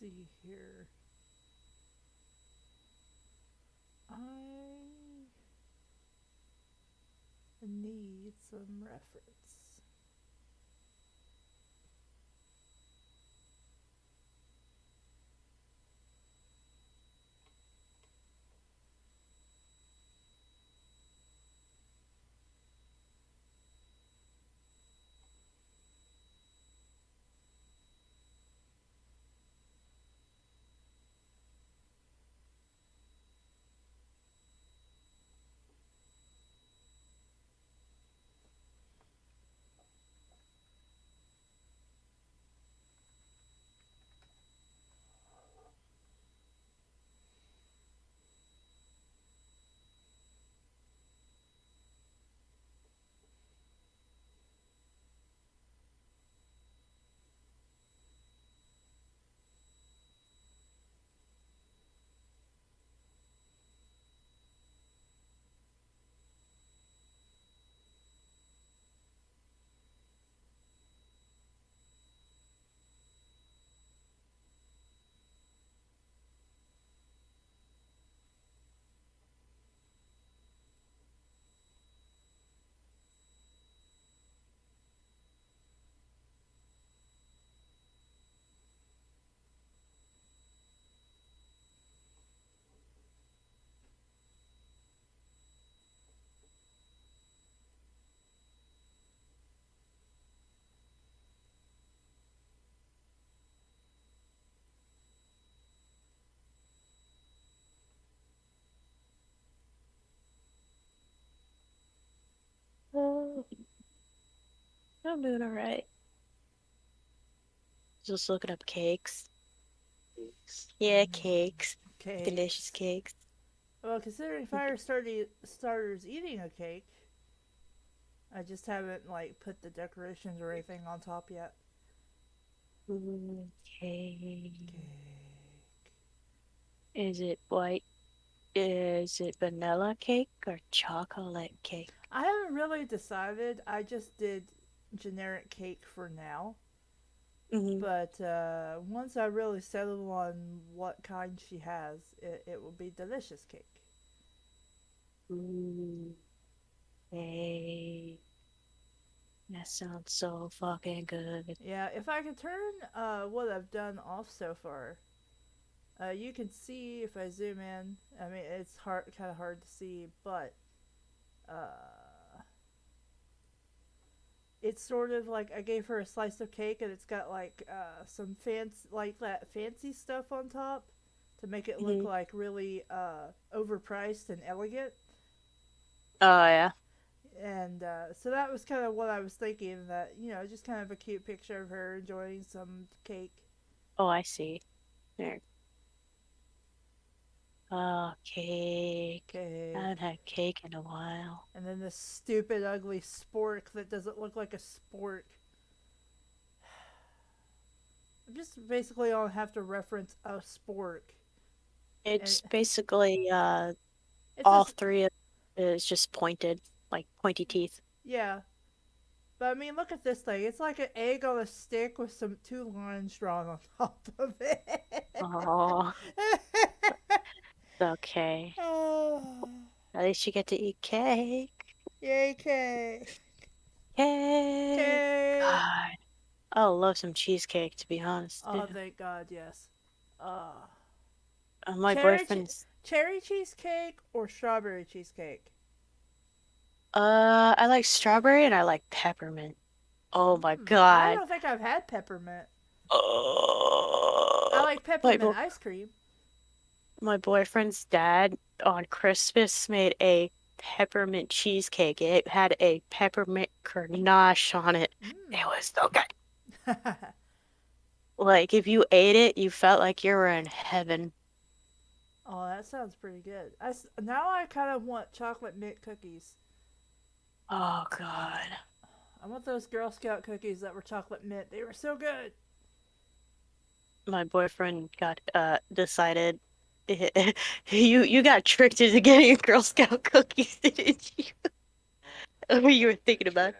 see here. I need some reference. Oh, I'm doing alright. Just looking up cakes. Yeah, cakes. Delicious Cakes. cakes. Well, considering starters eating a cake, I just haven't like put the decorations or anything on top yet. Cake. Cake. Is it white? Is it vanilla cake or chocolate cake? I haven't really decided. I just did generic cake for now. Mm-hmm. But once I really settle on what kind she has, it will be delicious cake. Hey, that sounds so fucking good. Yeah, if I could turn what I've done off so far, you can see if I zoom in. I mean, it's kind of hard to see, but it's sort of like I gave her a slice of cake, and it's got like some fancy, like that fancy stuff on top to make it look Mm-hmm. like really overpriced and elegant. Oh yeah. And so that was kind of what I was thinking. That just kind of a cute picture of her enjoying some cake. Oh, I see. There. Oh, cake. I Cake. haven't had cake in a while. And then this stupid, ugly spork that doesn't look like a spork. I'm just basically all have to reference a spork. And It's basically it's all just, three of it is just pointed, like pointy teeth. yeah. But I mean, look at this thing. It's like an egg on a stick with some two lines drawn on top of it. Oh, okay. Oh, At least you get to eat cake. yay, cake. Cake. Cake. God, I love some cheesecake, to be honest, too. Oh, thank God, yes. Uh, My cherry, boyfriend's, cherry cheesecake or strawberry cheesecake? I like strawberry and I like peppermint. Oh my I God. don't think I've had peppermint. I Oh, like my peppermint bo ice cream. my boyfriend's dad on Christmas made a peppermint cheesecake. It had a peppermint ganache on it. It Mm. was so good. Like if you ate it, you felt like you were in heaven. Oh, that sounds pretty good. Now I kind of want chocolate mint cookies. Oh God. I want those Girl Scout cookies that were chocolate mint. They were so good. My boyfriend got decided you got tricked into getting Girl Scout cookies, didn't you? Or you were thinking about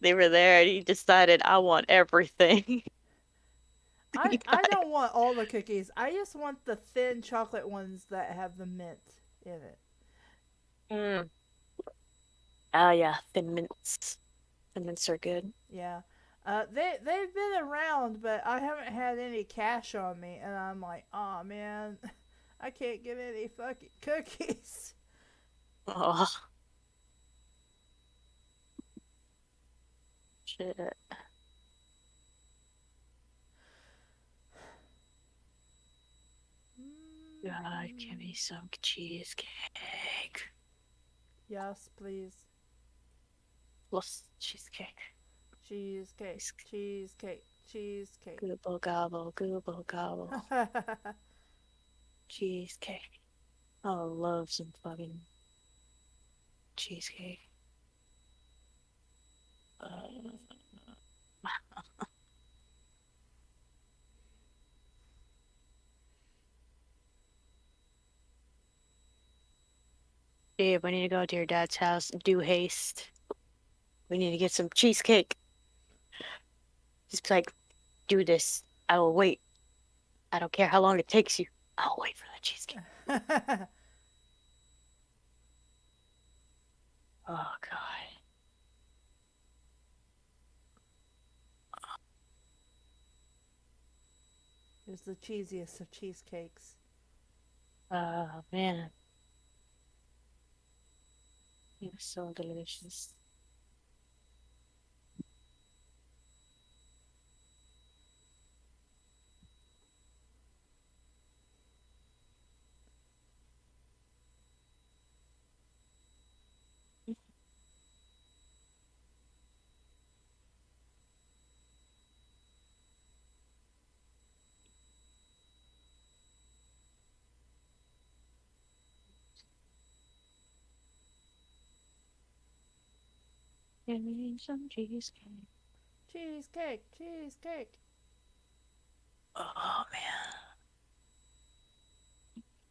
they were there and he decided I want everything. I You I got it. don't want all the cookies. I just want the thin chocolate ones that have the mint in it. Mm. Oh yeah, Thin Mints. Thin Mints are good. Yeah. They've been around, but I haven't had any cash on me, and I'm like, oh man, I can't get any fucking cookies. Oh shit. God, give me some cheesecake. Yes, please. Plus cheesecake. Cheesecake, cheesecake, cheesecake. Google gobble, google gobble. Cheesecake. I love some fucking cheesecake. Uh, Babe, I need to go to your dad's house. Do haste. We need to get some cheesecake. Just like, do this. I will wait. I don't care how long it takes you. I'll wait for the cheesecake. Oh God. It's the cheesiest of cheesecakes. Oh man. It was so delicious. Give me some cheesecake. Cheesecake, cheesecake. Oh man.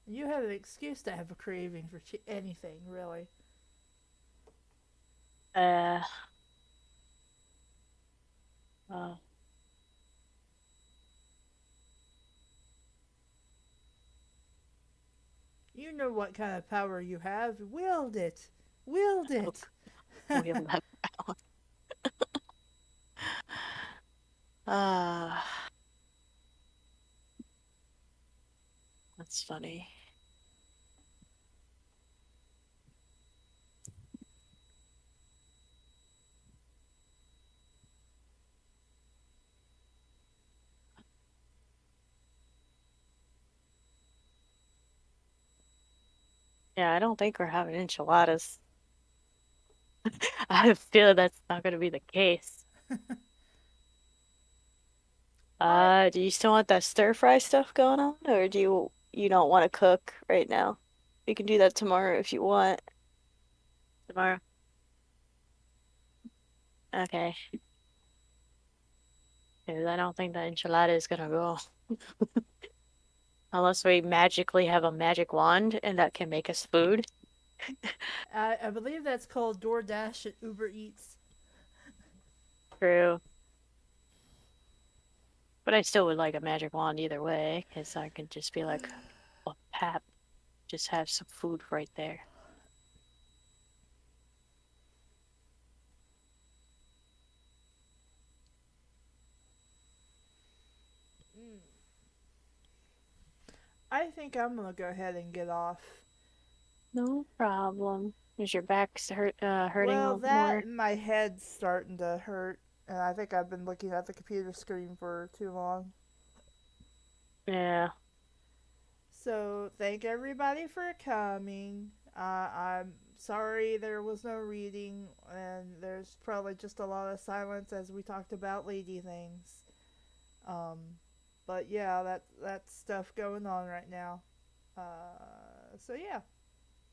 You have an excuse to have a craving for anything, really. Uh, uh, You know what kind of power you have. Wield it. Wield it. we'll have out. Ah, that's funny. Yeah, I don't think we're having enchiladas. I feel that's not going to be the case. I Do you still want that stir fry stuff going on, or do you don't want to cook right now? We can do that tomorrow if you want. Tomorrow. Okay. 'Cause I don't think the enchilada is gonna go. Unless we magically have a magic wand and that can make us food. I believe that's called DoorDash and Uber Eats. True. But I still would like a magic wand either way, because I could just be like, oh, pap, just have some food right there. I think I'm gonna go ahead and get off. No problem. Is your back hurting Well, a that more? and my head's starting to hurt, and I think I've been looking at the computer screen for too long. Yeah. So, thank everybody for coming. I'm sorry there was no reading, and there's probably just a lot of silence as we talked about lady things. Um, but yeah, that's stuff going on right now. So yeah.